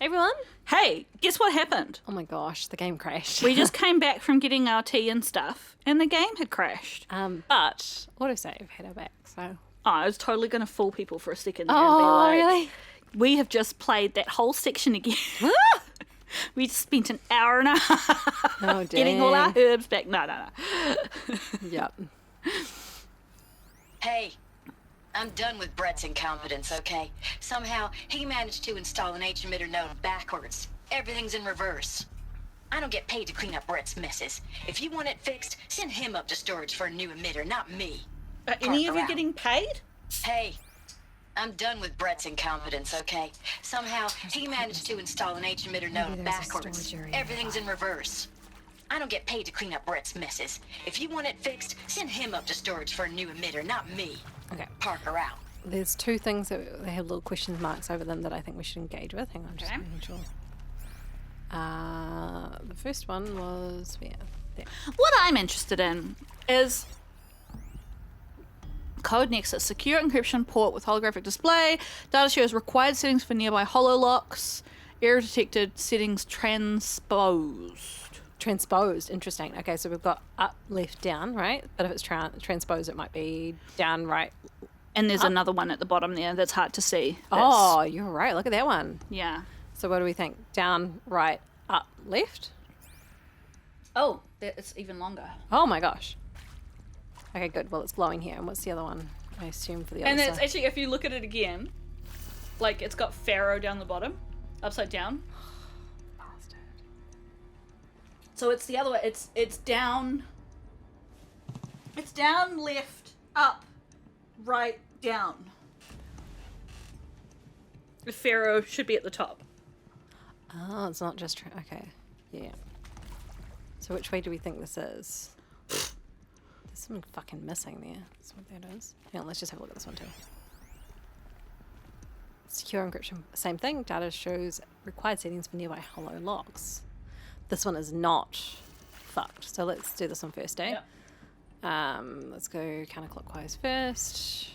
Hey everyone. Hey, guess what happened? Oh my gosh, the game crashed. We just came back from getting our tea and stuff, and the game had crashed. But autosave had our back, so. Oh, I was totally going to fool people for a second there Oh, and be like, really? we have just played that whole section again. We just spent an hour and a half Oh, getting all our herbs back. No. Yep. Hey, I'm done with Brett's incompetence, okay? Somehow, he managed to install an H-emitter node backwards. Everything's in reverse. I don't get paid to clean up Brett's messes. If you want it fixed, send him up to storage for a new emitter, not me. Are any of you Parker out. getting paid? Hey, I'm done with Brett's incompetence, okay? Somehow, he managed to install an H-emitter node there's a backwards. storage area Everything's in reverse. I don't get paid to clean up Brett's messes. If you want it fixed, send him up to storage for a new emitter, not me. Okay. Parker out. There's two things that they have little question marks over them that I think we should engage with. Hang on, just Okay. making sure. The first one was there. What I'm interested in is Code Nexus, secure encryption port with holographic display. Data shows required settings for nearby hololocks. Error detected, settings transposed. Transposed, interesting. Okay, so we've got up, left, down, right? But if it's transposed, it might be down, right. And there's another one at the bottom there that's hard to see. Oh, you're right. Look at that one. Yeah. So what do we think? Down, right, up, left? Oh, it's even longer. Oh my gosh. Okay, good. Well, it's glowing here. And what's the other one? I assume for the And other it's side. actually, if you look at it again, like it's got Pharaoh down the bottom, upside down. Bastard. So it's the other way. It's down. It's down, left, up, right, down. The Pharaoh should be at the top. Oh, it's not just... okay. Yeah. So which way do we think this is? There's something fucking missing there. That's what that is. Yeah, let's just have a look at this one too. Secure encryption. Same thing. Data shows required settings for nearby hollow locks. This one is not fucked. So let's do this one first, eh? Yep. Let's go counterclockwise first.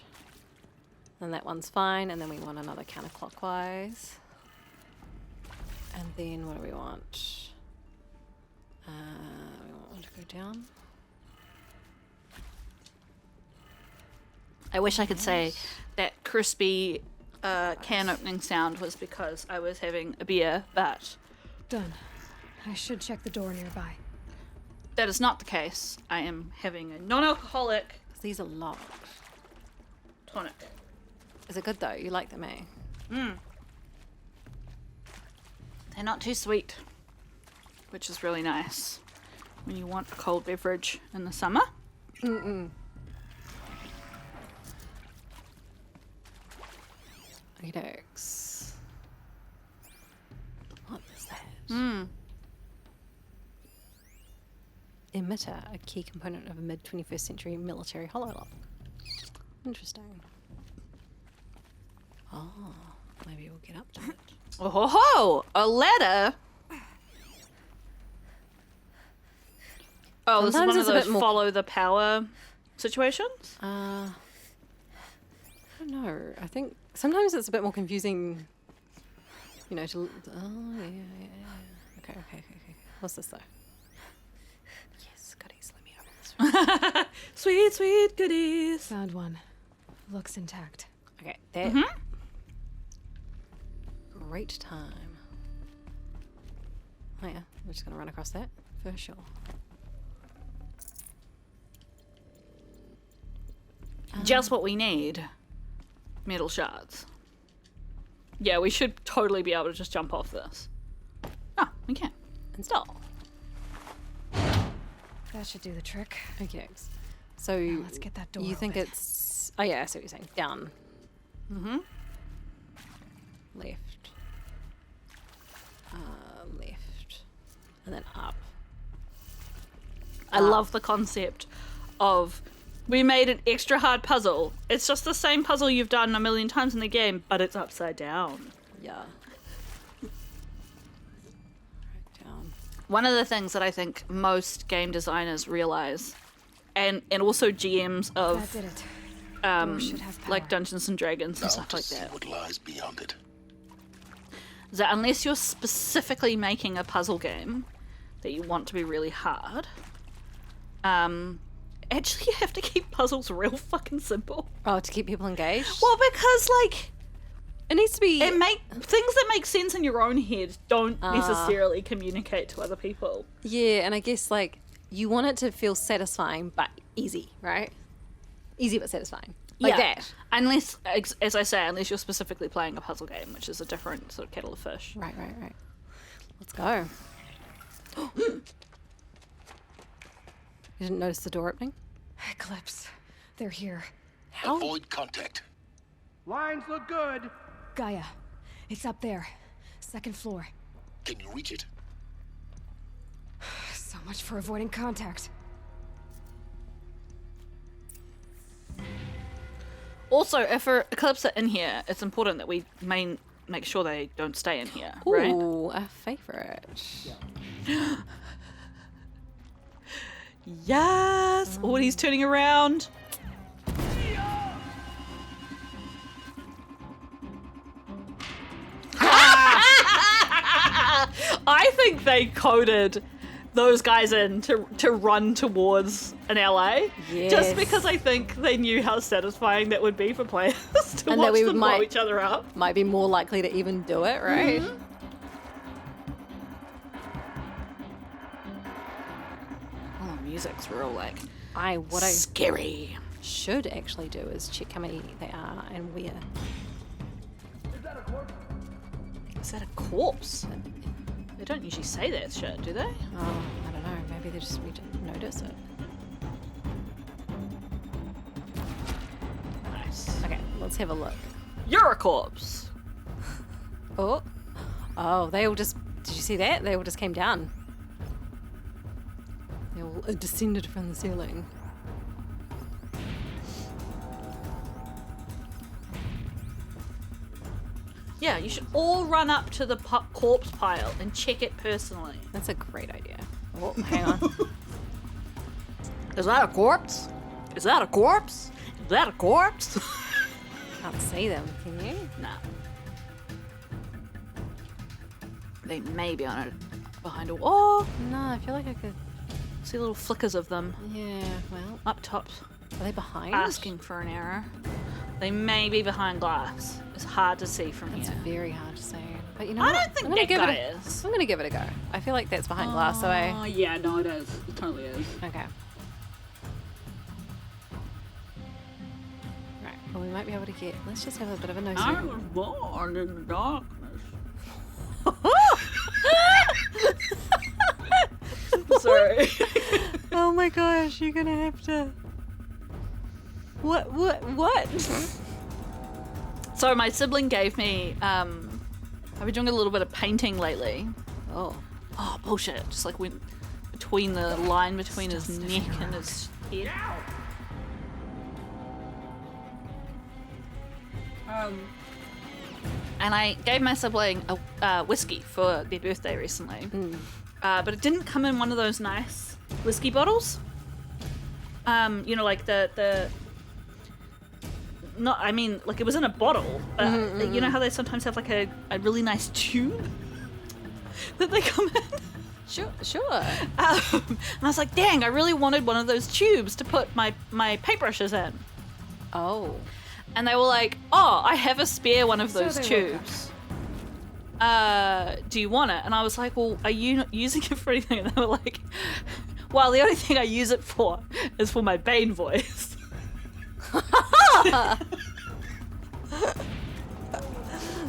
Then that one's fine. And then we want another counterclockwise. And then what do we want? We want one to go down. I wish I could say that crispy can opening sound was because I was having a beer, but Done. I should check the door nearby. that is not the case. I am having a non-alcoholic 'Cause these are locked. tonic. Is it good though? You like them, eh? They're not too sweet, which is really nice when you want a cold beverage in the summer. Redux. What is that? Emitter, a key component of a mid-21st century military hololock. Interesting. Oh, maybe we'll get up to it. Oh ho ho! A ladder. Oh, this is Sometimes one of it's a those bit more- follow the power situations. I don't know. I think sometimes it's a bit more confusing, you know, to... Oh, yeah. Okay. What's this, though? Yes, goodies. Let me open this one. Sweet goodies. Found one. Looks intact. Okay, that... Great time. Oh, yeah. We're just going to run across that for sure. Just what we need. Metal shards. Yeah, we should totally be able to just jump off this. Ah, we can. Install. That should do the trick. Okay. So Now let's get that door you think open. it's... Oh, yeah, I see what you're saying. Down. Left. Left. And then up. I love the concept of we made an extra hard puzzle. It's just the same puzzle you've done a million times in the game, but it's upside down. Yeah. Right down. One of the things that I think most game designers realize, and also GMs That of did it. Door should have power. like Dungeons and Dragons and Now stuff to like see that. what lies beyond it. is that unless you're specifically making a puzzle game that you want to be really hard, actually you have to keep puzzles real fucking simple. Oh, to keep people engaged? Well, because, like, it needs to be... things that make sense in your own head don't necessarily communicate to other people. Yeah, and I guess, like, you want it to feel satisfying, but easy, right? Easy but satisfying. Like that. Unless, as I say, unless you're specifically playing a puzzle game, which is a different sort of kettle of fish. Right. Let's go. You didn't notice the door opening? Eclipse. They're here. How? Avoid contact. Lines look good. Gaia. It's up there. 2nd floor. Can you reach it? So much for avoiding contact. Also, if Eclipse are in here, it's important that we make sure they don't stay in here, right? Ooh, a favourite. Yes! Oh, and he's turning around. I think they coded those guys in to run towards an LA. Yes. Just because I think they knew how satisfying that would be for players to And that watch we them might- blow each other up. Might be more likely to even do it, right? Oh, music's real, like, What I scary. should actually do is check how many they are and where. Is that a corpse? They don't usually say that shit, do they? Oh, I don't know. Maybe we didn't notice it. Nice. Okay, let's have a look. You're a corpse. Oh, they all just... Did you see that? They all just came down. They all descended from the ceiling. Yeah, you should all run up to the corpse pile and check it personally. That's a great idea. Oh, hang on. Is that a corpse? Is that a corpse? Is that a corpse? Can't see them, can you? Nah. They may be on it behind a wall. No, I feel like I could... See little flickers of them Yeah, well... up top, Are they behind? asking for an error. They may be behind glass. It's hard to see from It's here. very hard to say. But you know I what? don't think I'm gonna that give guy it a, is. I'm gonna give it a go. I feel like that's behind glass, so I... Yeah, no, it is. It totally is. Okay. Right, well we might be able to get... Let's just have a bit of a nose. I was born in the darkness. Sorry. Oh my gosh, you're gonna have to... What? So my sibling gave me, I've been doing a little bit of painting lately. Oh. Oh, bullshit. Just like went between the line between his neck and his head. And I gave my sibling a whiskey for their birthday recently. But it didn't come in one of those nice whiskey bottles. You know, like the not, I mean, like it was in a bottle, but you know how they sometimes have like a really nice tube that they come in? Sure. And I was like, dang, I really wanted one of those tubes to put my paintbrushes in. Oh. And they were like, oh, I have a spare one of those they woke tubes. Do you want it? And I was like, well, are you not using it for anything? And they were like, well, the only thing I use it for is for my Bane voice.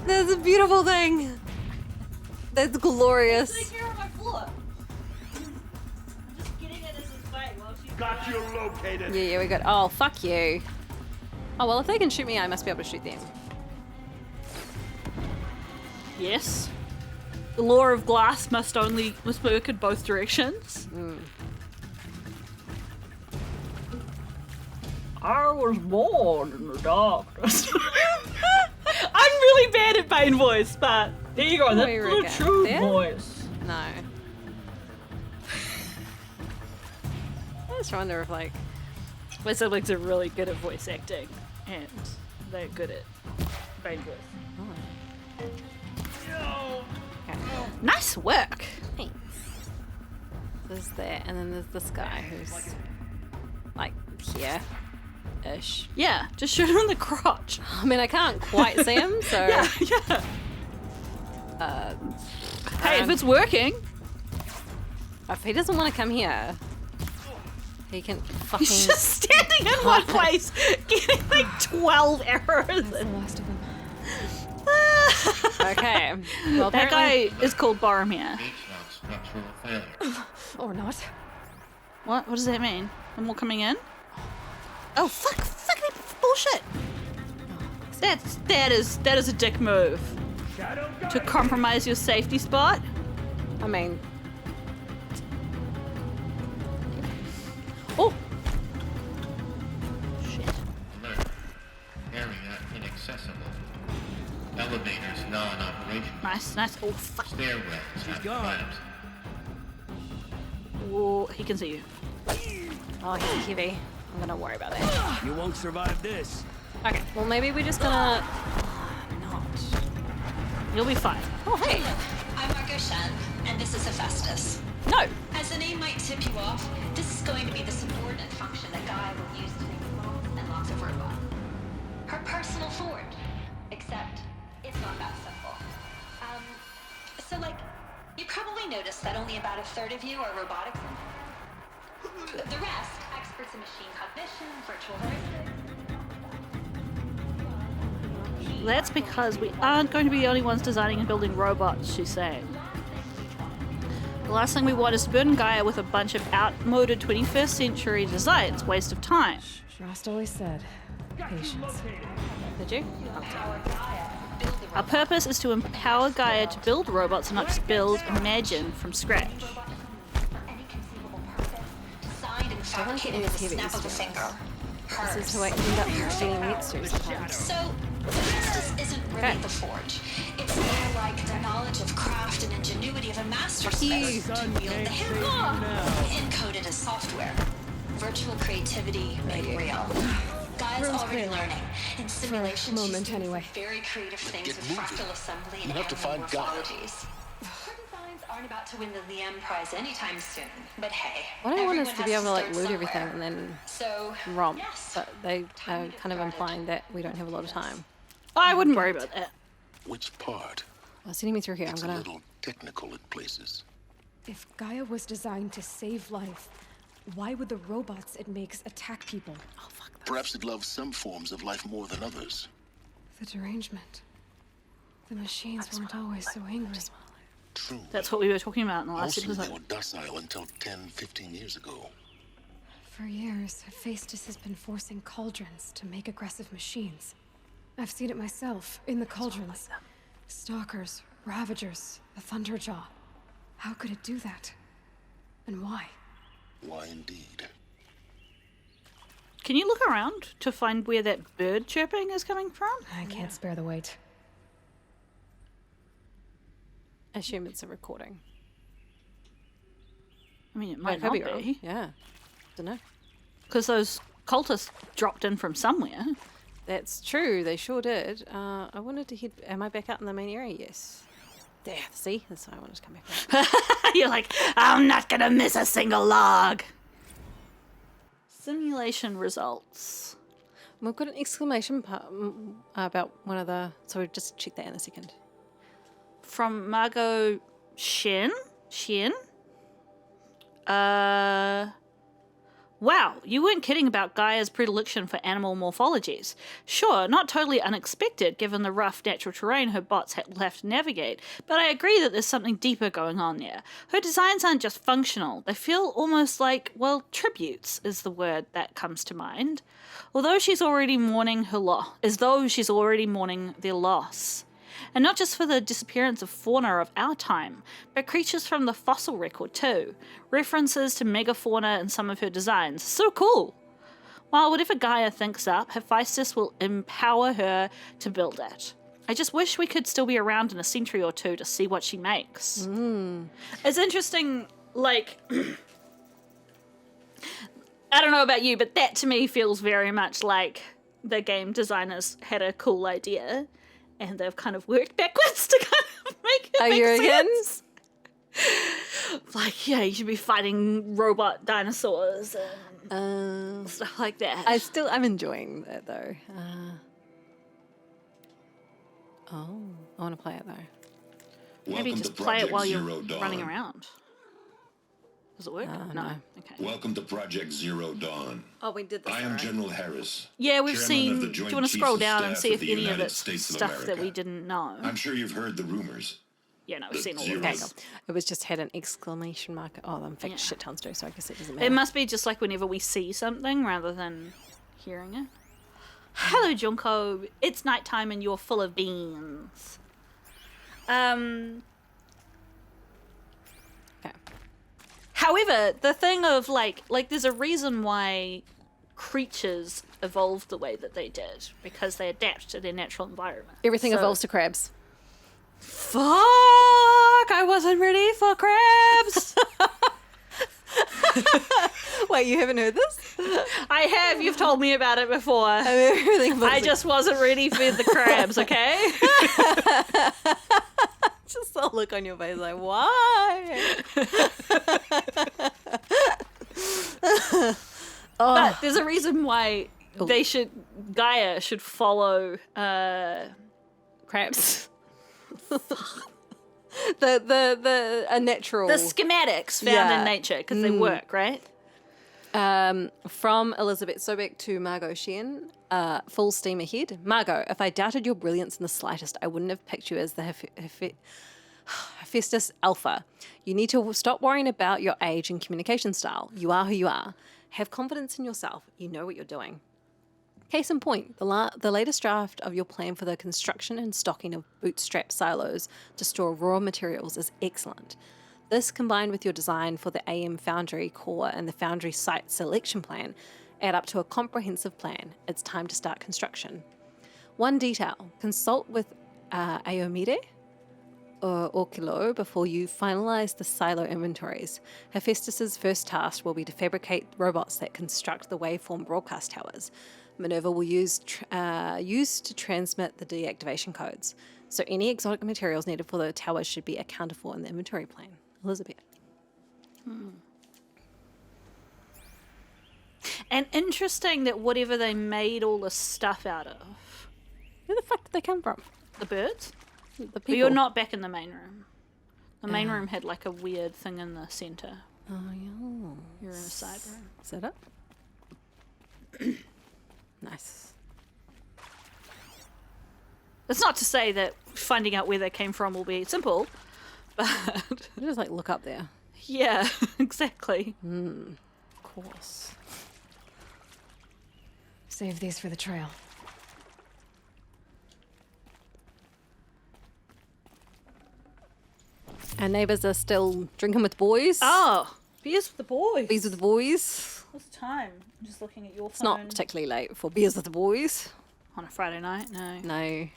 That's a beautiful thing. That's glorious. Take care of my floor. I'm just getting it as a fight while she's Got you located. Yeah, we got... Oh, fuck you. Oh, well, if they can shoot me, I must be able to shoot them. Yes. The law of glass must work in both directions. I was born in the darkness. I'm really bad at Bane voice, but there you go. That's you the reckon? true There? voice. No. I just wonder if, like... My siblings are really good at voice acting, and they're good at Bane voice. Oh. Nice work. Thanks. There's that, and then there's this guy who's like here-ish. Yeah, just shoot him in the crotch. I mean, I can't quite see him, so Yeah. Hey, if it's working. if he doesn't want to come here, he can fucking. He's just standing in one place, getting like 12 arrows. That's the last of them. Okay. Well, That apparently- guy is called Boromir. Structural failure. Or not. What does that mean? No more coming in? Oh, fucking bullshit. That is a dick move. To compromise your safety spot. I mean, Oh. Shit. Alert. Area inaccessible. Elevators non-operational. Nice. Oh, fuck. Stairwells have collapsed. Oh, he can see you. oh, he's heavy. I'm gonna worry about that. You won't survive this. Okay. Well, maybe we're just gonna not. You'll be fine. Oh, hey. I'm Margot Shen, and this is Hephaestus. No. As the name might tip you off, this is going to be the subordinate function that Gaia will use to make lots and lots of robots. Her personal forge. Except, it's not that simple. So you probably noticed that only about a third of you are robotics engineers. The rest, experts in machine cognition, virtual heuristics. That's because we aren't going to be the only ones designing and building robots, she's saying. The last thing we want is to burden Gaia with a bunch of outmoded 21st century designs. Waste of time. Rost always said, patience. Did you? Our purpose is to empower Gaia to build robots and not just build, imagine from scratch. Any conceivable purpose, designed and fabricated with the snap of a finger. This is who I end up being next to sometimes. So, Hephaestus isn't really the forge. It's more like the knowledge of craft and ingenuity of a mastersmith to wield the hammer, encoded as software. Virtual creativity made real. Gaia's already learning. In simulation, moment, she's doing anyway. very creative things Get with moving. fractal assembly and You have to animal find Gaia. morphologies. Her designs aren't about to win the Liam Prize anytime soon, but hey, What I want is everyone to be has able to like start loot somewhere. everything and then So, romp, yes. but they are kind of implying that we don't have a lot of time. I wouldn't worry about that. Which part? Well, sending me through here. It's I'm a gonna. little technical at places. If Gaia was designed to save life, why would the robots it makes attack people? Oh fuck that. Perhaps it loves some forms of life more than others. The derangement. The machines weren't always so angry. True. That's what we were talking about in the last Mostly they episode. were docile until 10, 15 years ago. For years, Hephaestus has been forcing cauldrons to make aggressive machines. I've seen it myself, in the cauldrons. Stalkers, Ravagers, the Thunderjaw. How could it do that? And why? Why indeed? Can you look around to find where that bird chirping is coming from? I can't spare the weight. Assume it's a recording. I mean, it Well, might it not could be wrong. be. Yeah. Don't know. Because those cultists dropped in from somewhere. That's true. They sure did. I wanted to head. Am I back out in the main area? Yes. There. See, that's why I wanted to come back. You're like, I'm not gonna miss a single log. Simulation results. We've got an exclamation about one of the. So we'll just check that in a second. From Margot Shen? Wow, you weren't kidding about Gaia's predilection for animal morphologies. Sure, not totally unexpected given the rough natural terrain her bots will have to navigate, but I agree that there's something deeper going on there. Her designs aren't just functional, they feel almost like, well, tributes is the word that comes to mind. Although she's already mourning her loss, as though she's already mourning their loss. And not just for the disappearance of fauna of our time, but creatures from the fossil record too. References to megafauna in some of her designs. So cool! While whatever Gaia thinks up, Hephaestus will empower her to build it. I just wish we could still be around in a century or two to see what she makes. It's interesting, like... I don't know about you, but that to me feels very much like the game designers had a cool idea and they've kind of worked backwards to kind of make it Are make you again? sense. Like, yeah, you should be fighting robot dinosaurs and stuff like that. I'm enjoying that though. Oh, I want to play it though. Maybe Welcome just to play it Project while you're Zero Dawn. running around. Does it work? no. Okay. Welcome to Project Zero Dawn. Oh, we did this. I am General Harris. Yeah, we've Chairman seen. of the Do Joint you want to Chiefs scroll of down and Staff see if the any of United it's States of stuff that America. we didn't know? I'm sure you've heard the rumors. Yeah, no, we've seen all of Zero. this. It was just had an exclamation mark. Oh, I'm fixed Yeah. shit tons too, so I guess it doesn't matter. It must be just like whenever we see something rather than hearing it. Hello, Junko. It's nighttime and you're full of beans. Okay. However, the thing of like there's a reason why creatures evolved the way that they did because they adapt to their natural environment. Everything So- evolves to crabs. Fuck! I wasn't ready for crabs. Wait, you haven't heard this? I have. You've told me about it before. Everything evolves I just wasn't ready for the crabs. Okay. just a look on your face like, why? But there's a reason why Gaia should follow. Crabs. a natural. The schematics found Yeah. in nature because they work, right? From Elizabeth Sobek to Margot Sheehan, full steam ahead. Margot, if I doubted your brilliance in the slightest, I wouldn't have picked you as the Hephaestus Alpha. You need to stop worrying about your age and communication style. You are who you are. Have confidence in yourself. You know what you're doing. Case in point, the latest draft of your plan for the construction and stocking of bootstrap silos to store raw materials is excellent. This, combined with your design for the AM Foundry core and the Foundry site selection plan, add up to a comprehensive plan. It's time to start construction. One detail, consult with Aomide or Kilo before you finalize the silo inventories. Hephaestus's first task will be to fabricate robots that construct the waveform broadcast towers. Minerva will use to transmit the deactivation codes. So any exotic materials needed for the towers should be accounted for in the inventory plan. Elizabeth. And interesting that whatever they made all this stuff out of, Where the fuck did they come from? the birds. The But people. you're not back in the main room. The main room had like a weird thing in the center. Oh, yeah. You're in a side room. Is that it? Nice. That's not to say that finding out where they came from will be simple, but You just like look up there. yeah, exactly. Of course. Save these for the trail. Our neighbours are still drinking with boys. Oh, beers with the boys. Beers with the boys. What's the time? I'm just looking at your It's phone. not particularly late for beers with the boys. On a Friday night, no. No.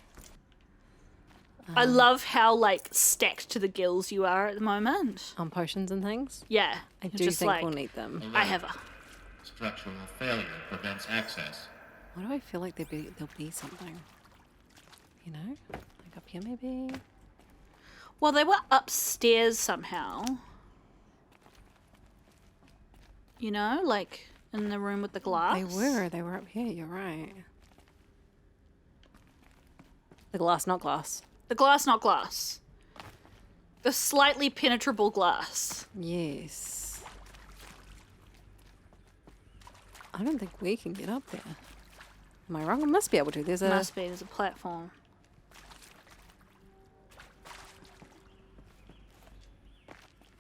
I love how like stacked to the gills you are at the moment. On potions and things. Yeah, I you're do just think like, we'll need them. I have a. Structural failure prevents access. Why do I feel like there'll be something? You know? Like up here maybe? Well, they were upstairs somehow. You know, like in the room with the glass. They were up here, you're right. The glass, not glass. The glass, not glass. The slightly penetrable glass. Yes. I don't think we can get up there. Am I wrong? I must be able to. There's a... Must be. There's a platform.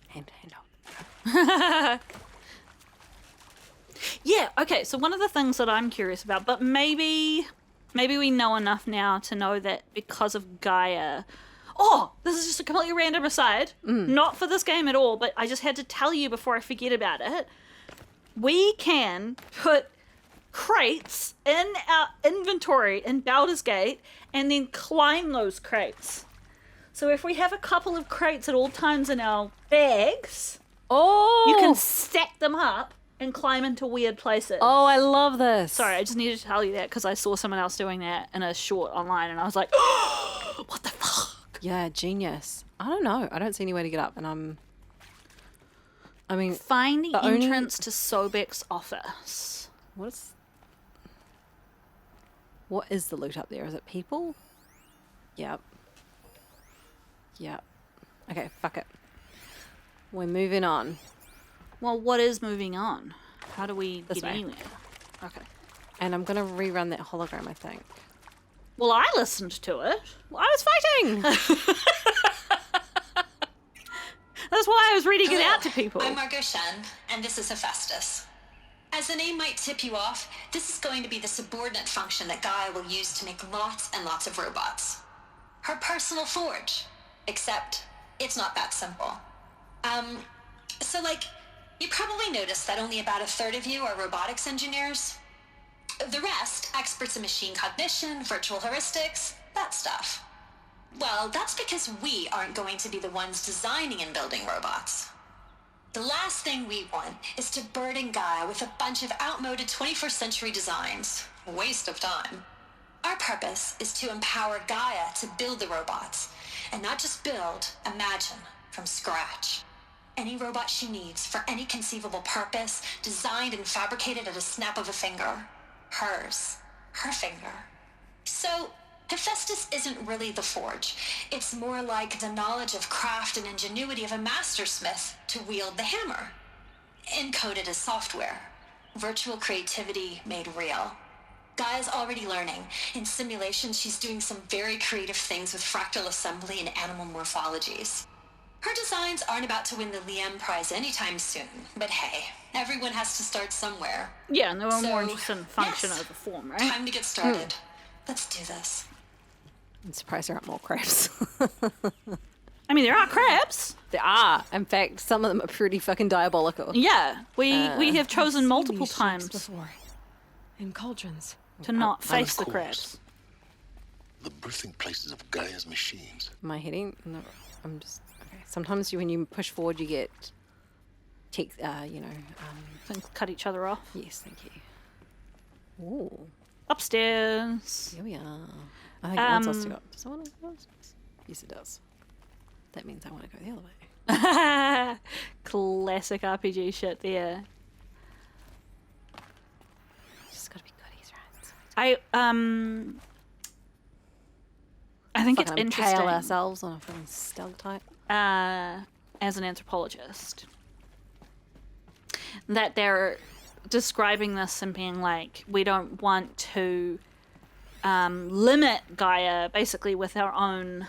Hand up. Yeah. Okay. So one of the things that I'm curious about, but maybe we know enough now to know that because of Gaia. Oh, this is just a completely random aside. Not for this game at all, but I just had to tell you before I forget about it. We can put crates in our inventory in Baldur's Gate and then climb those crates. So if we have a couple of crates at all times in our bags, Oh! you can stack them up and climb into weird places. Oh, I love this. Sorry, I just needed to tell you that because I saw someone else doing that in a short online and I was like, what the fuck? Yeah, genius. I don't know. I don't see any way to get up, and I'm I mean, Find the the only- entrance to Sobek's office. what is the loot up there? Is it people? Yep. Yep. Okay, fuck it. We're moving on. Well, what is moving on? How do we This get way. anywhere? Okay. And I'm gonna rerun that hologram, I think. Well, I listened to it. Well, I was fighting! That's why I was reading it Hello, out to people. I'm Margot Shen, and this is Hephaestus. As the name might tip you off, this is going to be the subordinate function that Gaia will use to make lots and lots of robots. Her personal forge. Except, it's not that simple. So you probably noticed that only about a third of you are robotics engineers. The rest, experts in machine cognition, virtual heuristics, that stuff. Well, that's because we aren't going to be the ones designing and building robots. The last thing we want is to burden Gaia with a bunch of outmoded 21st century designs. A waste of time. Our purpose is to empower Gaia to build the robots, and not just build, imagine, from scratch. Any robot she needs for any conceivable purpose, designed and fabricated at a snap of a finger. Hers. Her finger. So, Hephaestus isn't really the forge. It's more like the knowledge of craft and ingenuity of a mastersmith to wield the hammer. Encoded as software. Virtual creativity made real. Gaia's already learning. In simulation, she's doing some very creative things with fractal assembly and animal morphologies. Her designs aren't about to win the Liam Prize anytime soon, but hey, everyone has to start somewhere. Yeah, and they were more So, interested in function yes. over form, right? Time to get started. Let's do this. I'm surprised there aren't more crabs. I mean, there are crabs. There are. In fact, some of them are pretty fucking diabolical. Yeah, we have chosen Seen multiple these shapes times before. In cauldrons. to not face the course. crabs. The birthing places of Gaia's machines. Am I hitting? No, I'm just... Okay. Sometimes when you push forward, you get... Things cut each other off. yes, thank you. Ooh, Upstairs. here we are. I think it wants us to go. Does it want to go? Yes, it does. That means I want to go the other way. Classic RPG shit there. Just gotta be goodies, right? I think it's Fucking interesting impale ourselves on a fucking stalactite. as an anthropologist that they're describing this and being like, we don't want to limit Gaia basically with our own,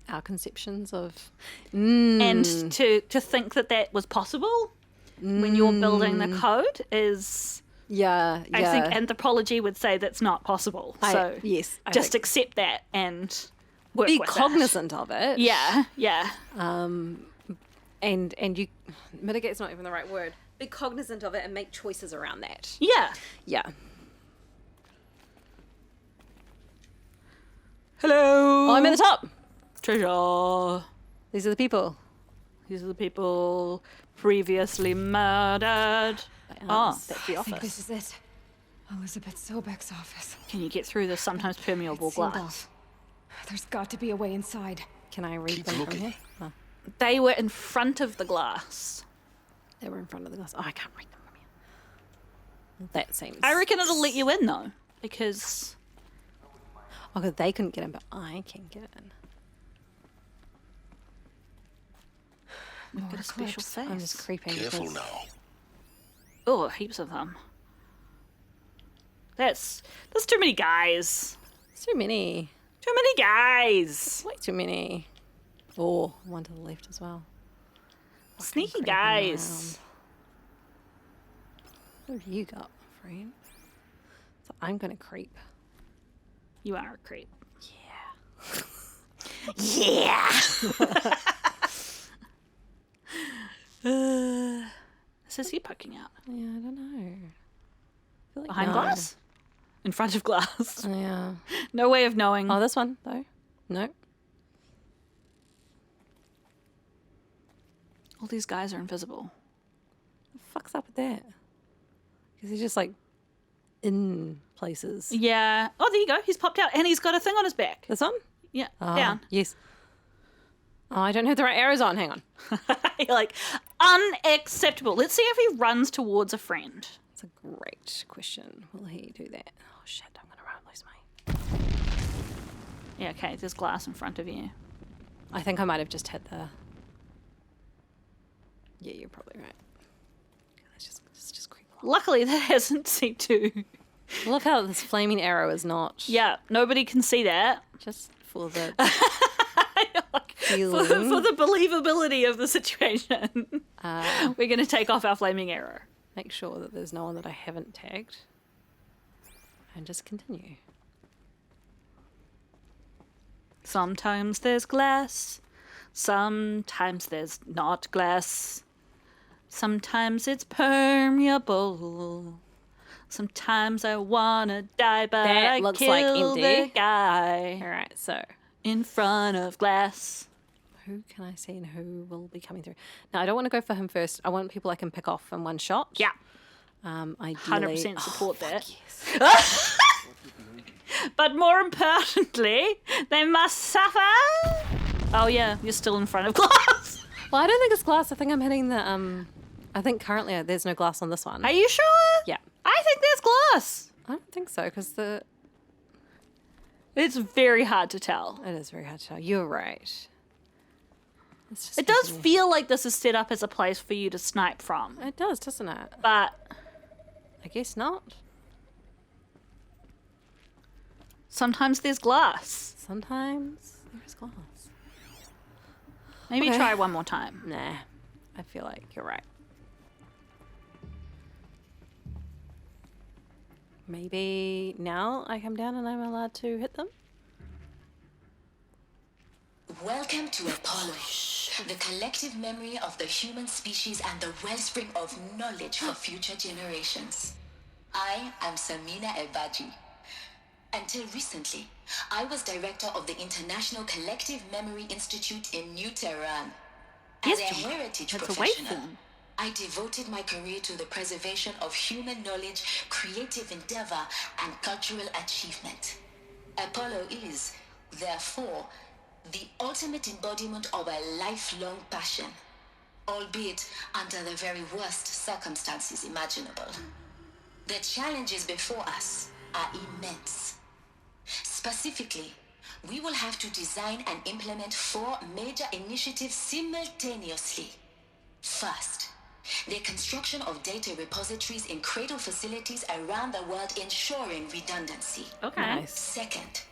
Our conceptions of... and to think that was possible when you're building the code is... Yeah, yeah. I think anthropology would say that's not possible. So yes, I just think- accept that and work be with cognizant of it. it. Yeah, yeah. And you... Mitigate's not even the right word. Be cognizant of it and make choices around that. Yeah. Yeah. Hello. Oh, I'm at the top. Treasure. These are the people. These are the people previously murdered. Oh, that's the I think office. this is it. Elizabeth Sobek's office. Can you get through the sometimes permeable Sealed glass? off. There's got to be a way inside. Can I read Keep them from looking. here? Oh, They were in front of the glass. they were in front of the glass. Oh, I can't read them from here. That seems... I reckon it'll let you in though, because Oh, 'cause they couldn't get in, but I can get in. we've got a special clips. face. I'm just creeping. Careful because- now. Oh, heaps of them. That's too many guys. It's too many. Too many guys. Way too many. Oh, one to the left as well. Sneaky Creeping guys. around. What have you got, friend? So I'm gonna creep. You are a creep. Yeah. Says he poking out Yeah, I don't know. I feel like behind no. glass, in front of glass. Yeah. No way of knowing. Oh, this one though. No. All these guys are invisible. What the fuck's up with that? Because he's just like in places. Yeah. Oh, there you go. He's popped out, and he's got a thing on his back. This one? Yeah. Ah, Down. Yes. Oh, I don't have the right arrows on. Hang on. You're like, unacceptable. Let's see if he runs towards a friend. That's a great question. Will he do that? Oh, shit. I'm going to lose my... Yeah, okay, there's glass in front of you. I think I might have just hit the... Yeah, you're probably right. Let's just creep along. Luckily, that hasn't seemed to. I love how this flaming arrow is not... Yeah, nobody can see that. Just for the... For the believability of the situation. We're going to take off our flaming arrow. Make sure that there's no one that I haven't tagged. And just continue. Sometimes there's glass. Sometimes there's not glass. Sometimes it's permeable. Sometimes I wanna die, but That I looks kill like empty. the guy Alright, so... in front of glass. Who can I see and who will be coming through? Now, I don't want to go for him first. I want people I can pick off in one shot. Yeah, Ideally... 100% support that. Yes. But more importantly, they must suffer. Oh yeah, you're still in front of glass. Well, I don't think it's glass. I think I'm hitting the... I think currently there's no glass on this one. Are you sure? Yeah. I think there's glass. I don't think so, because the... It's very hard to tell. It is very hard to tell. You're right. Let's just It does continue. feel like this is set up as a place for you to snipe from, It does, doesn't it? but I guess not. sometimes there's glass. Sometimes there's glass. Maybe Okay. try one more time. Nah. I feel like you're right. Maybe now I come down and I'm allowed to hit them? Welcome to Apollo, the collective memory of the human species and the wellspring of knowledge for future generations. I am Samina Ebaji. Until recently, I was director of the International Collective Memory Institute in New Tehran. As Yes, a Jim. heritage That's a professional, waveform. I devoted my career to the preservation of human knowledge, creative endeavor, and cultural achievement. Apollo is, therefore, the ultimate embodiment of a lifelong passion, albeit under the very worst circumstances imaginable. The challenges before us are immense. Specifically, we will have to design and implement 4 major initiatives simultaneously. First, the construction of data repositories in cradle facilities around the world, ensuring redundancy. Okay. Nice. Second,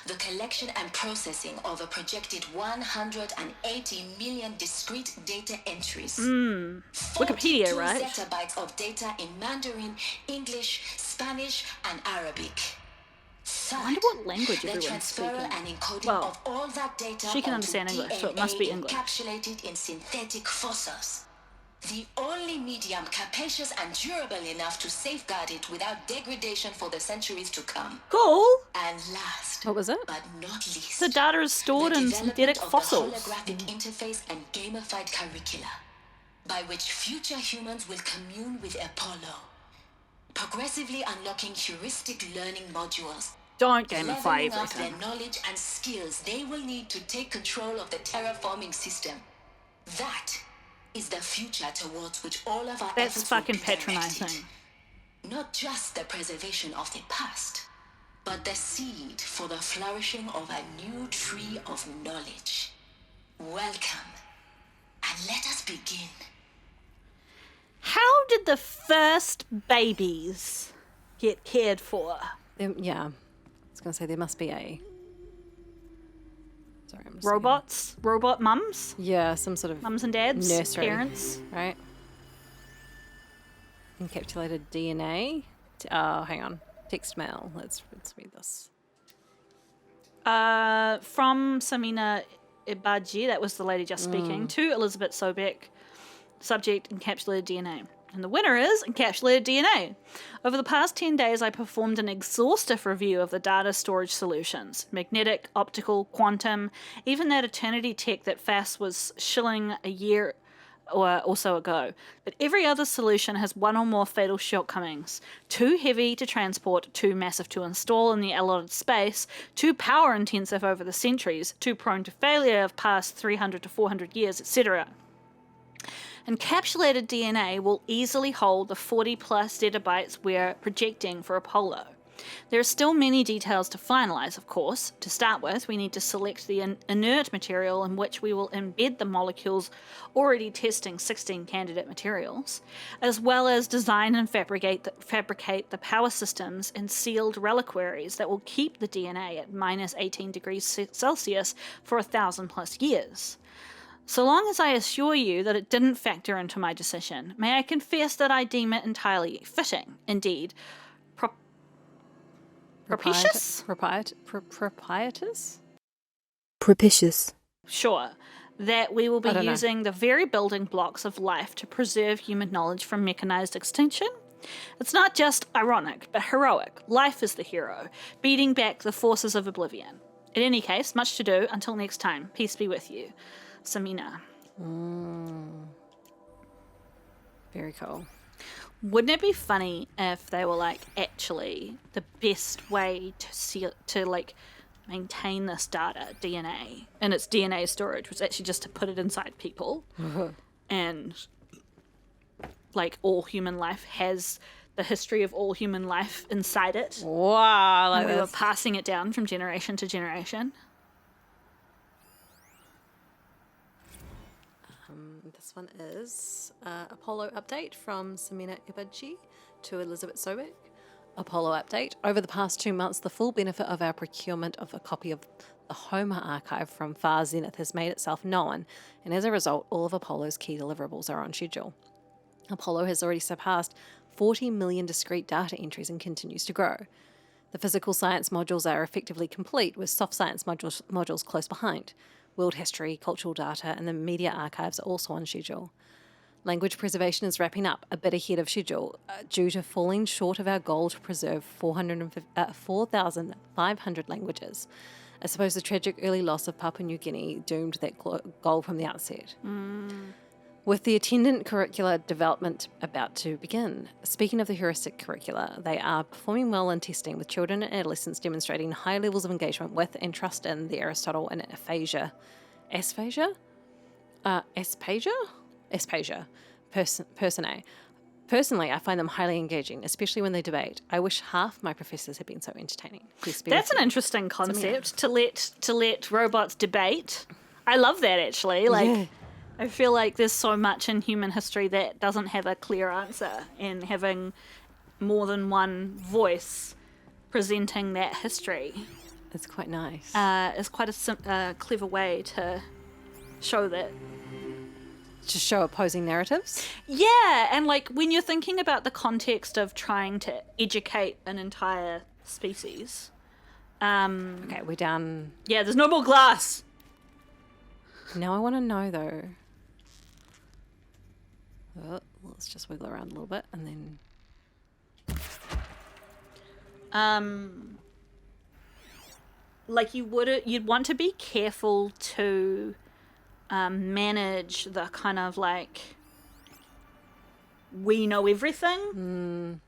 the collection and processing of a projected 180 million discrete data entries. Wikipedia, 42 right? zettabytes of data in Mandarin, English, Spanish, and Arabic. Third, wonder what language the everyone's transfer speaking. and encoding Well, of all that data she can onto understand English, so it must be DNA English. encapsulated in synthetic fossils. The only medium capacious and durable enough to safeguard it without degradation for the centuries to come. Cool. And last, What was it? but not least, The data is stored the in development synthetic of fossils. the holographic interface and gamified curricula, by which future humans will commune with Apollo, progressively unlocking heuristic learning modules, Don't gamify leveling up everything. their knowledge and skills they will need to take control of the terraforming system. That is the future towards which all of our That's efforts will fucking be directed. patronizing. Not just the preservation of the past, but the seed for the flourishing of a new tree of knowledge. Welcome, and let us begin. How did the first babies get cared for? Yeah. I was going to say there must be a... Sorry, I'm just... Robots? Robot mums? Yeah, some sort of... Mums and dads? Nursery. Parents? Right? Encapsulated DNA. Oh, hang on. Text mail. Let's read this. From Samina Ibaji, that was the lady just speaking, to Elizabeth Sobek, subject encapsulated DNA. And the winner is encapsulated DNA. Over the past 10 days, I performed an exhaustive review of the data storage solutions. Magnetic, optical, quantum, even that eternity tech that FAS was shilling a year or so ago. But every other solution has one or more fatal shortcomings. Too heavy to transport, too massive to install in the allotted space, too power intensive over the centuries, too prone to failure of past 300 to 400 years, etc. Encapsulated DNA will easily hold the 40 plus zettabytes we're projecting for Apollo. There are still many details to finalise, of course. To start with, we need to select the inert material in which we will embed the molecules, already testing 16 candidate materials, as well as design and fabricate the power systems and sealed reliquaries that will keep the DNA at minus 18 degrees Celsius for 1,000 plus years. So long as I assure you that it didn't factor into my decision, may I confess that I deem it entirely fitting, indeed, propitious? Proprietous? Propitious. Sure, that we will be I don't know. using the very building blocks of life to preserve human knowledge from mechanized extinction. It's not just ironic, but heroic. Life is the hero, beating back the forces of oblivion. In any case, much to do. Until next time, peace be with you. Samina. Very cool. Wouldn't it be funny if they were like, actually, the best way to maintain this data, DNA, and its DNA storage was actually just to put it inside people, and like all human life has the history of all human life inside it. Wow, And we were passing it down from generation to generation. This one is Apollo update from Samina Ibaji to Elizabeth Sobek. Apollo update. Over the past 2 months, the full benefit of our procurement of a copy of the Homer archive from Far Zenith has made itself known, and as a result, all of Apollo's key deliverables are on schedule. Apollo has already surpassed 40 million discrete data entries and continues to grow. The physical science modules are effectively complete, with soft science modules close behind. World history, cultural data, and the media archives are also on schedule. Language preservation is wrapping up a bit ahead of schedule due to falling short of our goal to preserve 4,500 languages. I suppose the tragic early loss of Papua New Guinea doomed that goal from the outset. With the attendant curricula development about to begin. Speaking of the heuristic curricula, they are performing well in testing, with children and adolescents demonstrating high levels of engagement with and trust in the Aristotle and Aspasia personae. Personally, I find them highly engaging, especially when they debate. I wish half my professors had been so entertaining. That's an interesting concept, to let robots debate. I love that, actually. I feel like there's so much in human history that doesn't have a clear answer, and having more than one voice presenting that history It's quite nice. is quite a clever way to show that. To show opposing narratives? Yeah, and like when you're thinking about the context of trying to educate an entire species. Okay, we're down. Yeah, there's no more glass. Now I want to know, though. Let's just wiggle around a little bit and then... Like you'd want to be careful to manage the kind of like we know everything,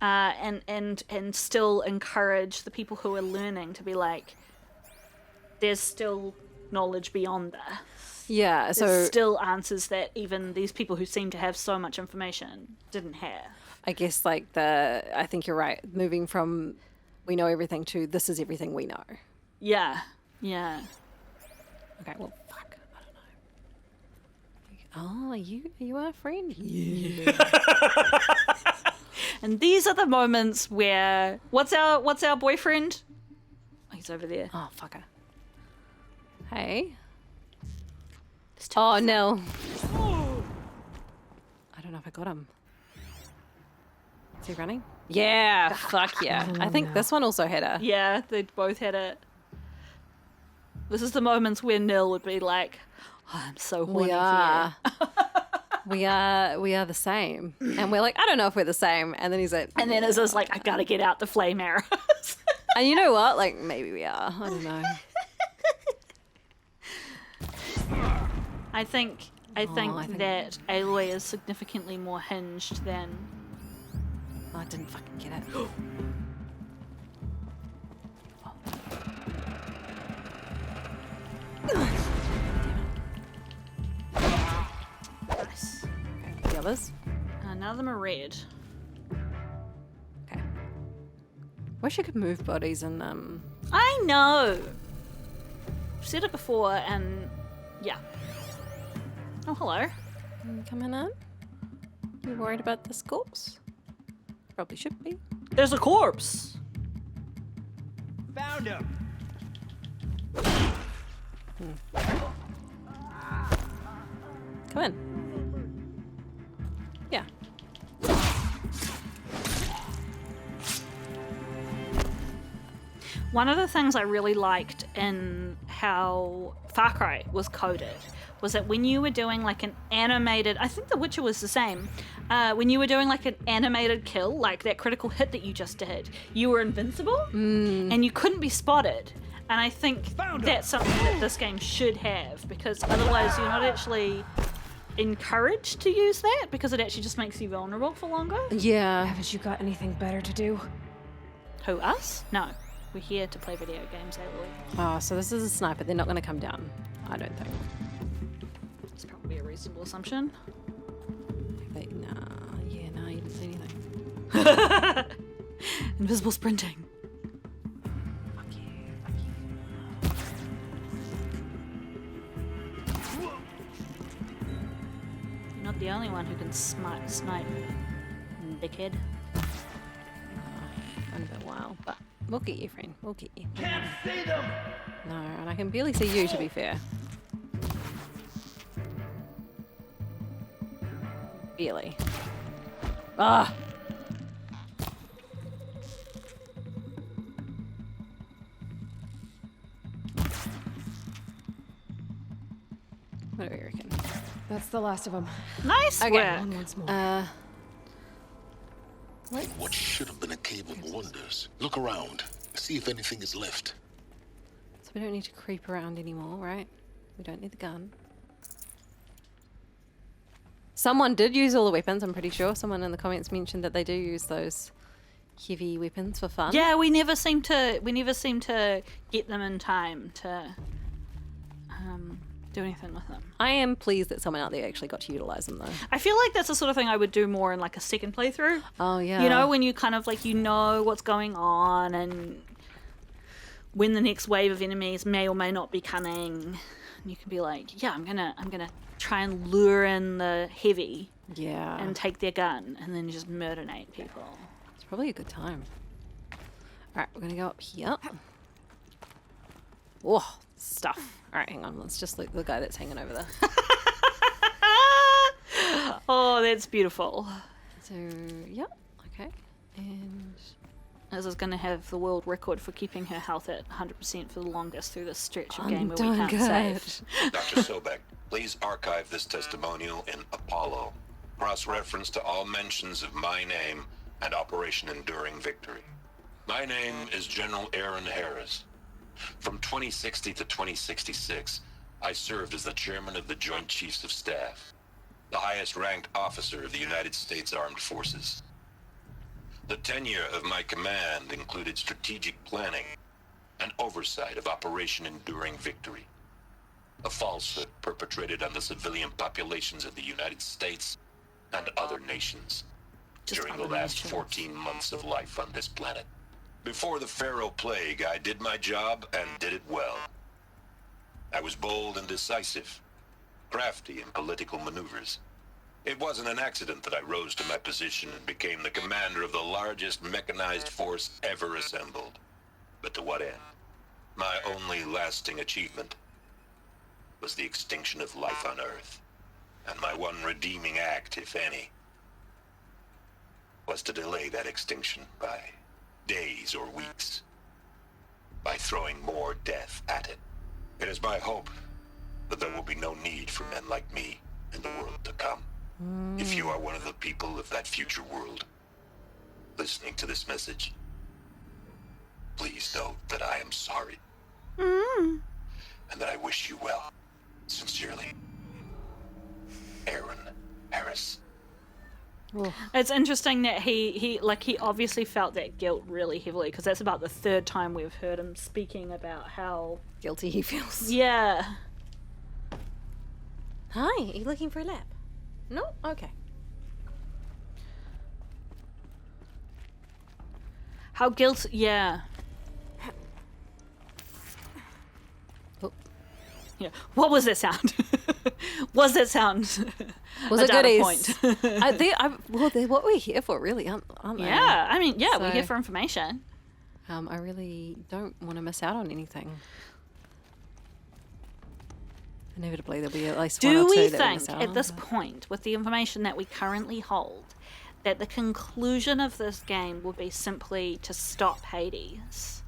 and still encourage the people who are learning to be like, there's still knowledge beyond that. Yeah, so... There's still answers that even these people who seem to have so much information didn't have. I guess I think you're right. Moving from we know everything to this is everything we know. Yeah, yeah. Okay, well, fuck. I don't know. Oh, are you our friend? Yeah. And these are the moments where what's our boyfriend? Oh, he's over there. Oh, fucker. Hey. Oh, no. I don't know if I got him. Is he running? Yeah, fuck yeah. I think this one also had a... Yeah, they both had it. This is the moments where Nil would be like, oh, I'm so horny We are. We are the same. And we're like, I don't know if we're the same. And then he's like... And then Izza's like, I gotta get out the flame arrows. And you know what? Like, maybe we are. I don't know. I think I think I think- that Aloy is significantly more hinged than... I didn't fucking get it. Nice. Okay, the others. None of them are red. Okay. Wish you could move bodies and I know! I've said it before, and yeah. Oh, hello. coming in. You worried about this corpse? Probably should be. There's a corpse! Found him. Come in. Yeah. One of the things I really liked in how Far Cry was coded was that when you were doing like an animated, I think The Witcher was the same, when you were doing like an animated kill, like that critical hit that you just did, you were invincible and you couldn't be spotted. And I think that's something that this game should have, because otherwise you're not actually encouraged to use that, because it actually just makes you vulnerable for longer. Yeah. Haven't you got anything better to do? Who, us? No. We're here to play video games, Aloy. Oh, so this is a sniper. They're not going to come down. I don't think. It's probably a reasonable assumption. They, nah. Yeah, no, you didn't see anything. Invisible sprinting. Fuck you. You're not the only one who can snipe, dickhead. Been a bit wild, but we'll get you, friend. We'll get you. Can't see them. No, and I can barely see you, to be fair. Barely. Ah! What do we reckon? That's the last of them. Nice Okay. work. On once more. In what should have been a cave of wonders. Look around. See if anything is left. So we don't need to creep around anymore, right? We don't need the gun. Someone did use all the weapons, I'm pretty sure. Someone in the comments mentioned that they do use those heavy weapons for fun. Yeah, we never seem to get them in time to do anything with them. I am pleased that someone out there actually got to utilize them, though. I feel like that's the sort of thing I would do more in like a second playthrough. Oh, yeah. You know, when you kind of like, you know what's going on and when the next wave of enemies may or may not be coming. And you can be like, yeah, I'm gonna try and lure in the heavy Yeah. and take their gun and then just murder-nate people. It's probably a good time. Alright, we're gonna go up here. Oh, stuff. Alright, hang on. Let's just look at the guy that's hanging over there. Oh, that's beautiful. So, yep. Okay. And This is going to have the world record for keeping her health at 100% for the longest through this stretch of game where we done can't good. save. Dr. Sobek, please archive this testimonial in Apollo. Cross-reference to all mentions of my name and Operation Enduring Victory. My name is General Aaron Harris. From 2060 to 2066, I served as the chairman of the Joint Chiefs of Staff, the highest-ranked officer of the United States Armed Forces. The tenure of my command included strategic planning and oversight of Operation Enduring Victory, a falsehood perpetrated on the civilian populations of the United States and other nations Just during the other last nations. 14 months of life on this planet. Before the Pharaoh Plague, I did my job and did it well. I was bold and decisive, crafty in political maneuvers. It wasn't an accident that I rose to my position and became the commander of the largest mechanized force ever assembled. But to what end? My only lasting achievement was the extinction of life on Earth. And my one redeeming act, if any, was to delay that extinction by days or weeks, by throwing more death at it. It is my hope that there will be no need for men like me in the world to come. If you are one of the people of that future world listening to this message, please know that I am sorry. And that I wish you well. Sincerely. Aaron Harris. It's interesting that he obviously felt that guilt really heavily, because that's about the third time we've heard him speaking about how Guilty he feels. yeah. Hi, are you looking for a lap? No? Okay. How guilt, yeah. Oh. Yeah. What was that sound? Was that sound Was a it data goodies? point? They're what we're here for, really, aren't they? Yeah, I mean, yeah, we're here So- for information. I really don't want to miss out on anything. Inevitably, there'll be at least one or Do two we that think, miss out at on, this but- point, with the information that we currently hold, that the conclusion of this game will be simply to stop Hades?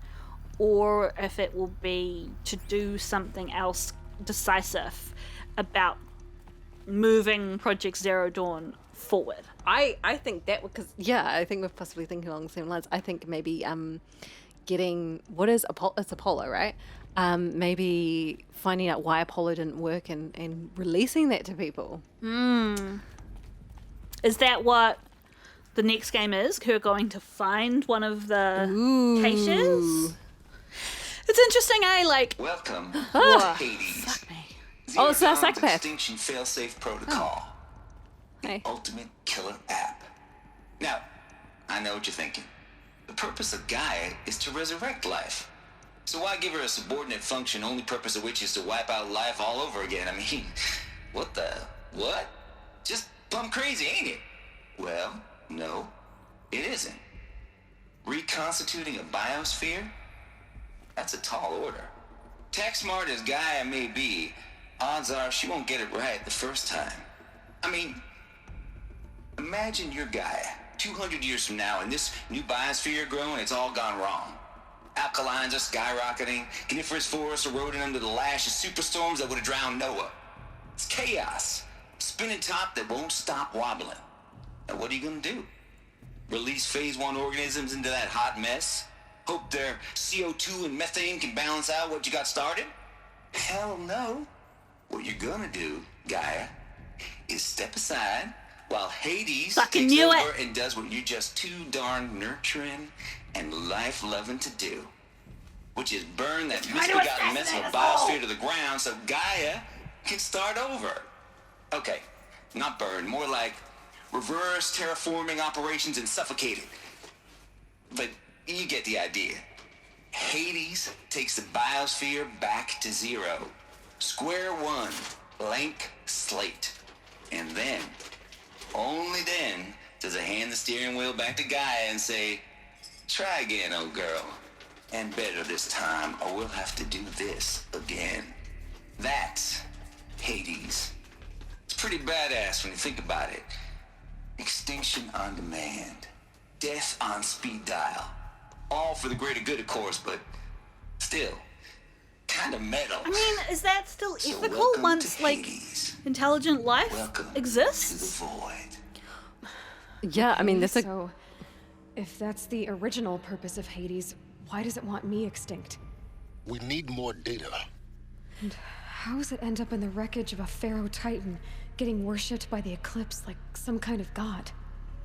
Or if it will be to do something else decisive about moving Project Zero Dawn forward? I think that, because I think we're possibly thinking along the same lines. I think maybe getting what is Apollo? It's Apollo, right? Maybe finding out why Apollo didn't work and releasing that to people. Is that what the next game is? Who are going to find one of the caches? It's interesting, Like, Welcome Ah. to Hades. Oh, it's our Zero Dawn's psychopath. Extinction Failsafe Protocol. Hey. Ultimate killer app. Now, I know what you're thinking. The purpose of Gaia is to resurrect life. So why give her a subordinate function, only purpose of which is to wipe out life all over again? I mean, what? Just plumb crazy, ain't it? Well, no, it isn't. Reconstituting a biosphere? That's a tall order. Tech smart as Gaia may be, odds are she won't get it right the first time. I mean, imagine you're Gaia, 200 years from now, and this new biosphere you're growing, it's all gone wrong. Alkalines are skyrocketing, coniferous forests eroding under the lash of superstorms that would have drowned Noah. It's chaos. Spinning top that won't stop wobbling. Now what are you gonna do? Release phase 1 organisms into that hot mess? Hope their CO2 and methane can balance out what you got started? Hell no. What you're gonna do, Gaia, is step aside while Hades Fucking takes knew over it. and does what you're just too darn nurturing and life-loving to do. Which is burn that misbegotten mess of a biosphere to the ground so Gaia can start over. Okay, not burn, more like reverse terraforming operations and suffocate it. But you get the idea. Hades takes the biosphere back to zero. Square one, blank slate. And then, only then, does it hand the steering wheel back to Gaia and say, try again, old girl. And better this time, or we'll have to do this again. That's Hades. It's pretty badass when you think about it. Extinction on demand. Death on speed dial. All for the greater good, of course, but still, kind of metal. I mean, is that still So ethical welcome once, to like, Hades. intelligent life Welcome exists? to the void. Yeah, I mean, this is So, if that's the original purpose of Hades, why does it want me extinct? We need more data. And how does it end up in the wreckage of a pharaoh titan, getting worshipped by the Eclipse like some kind of god?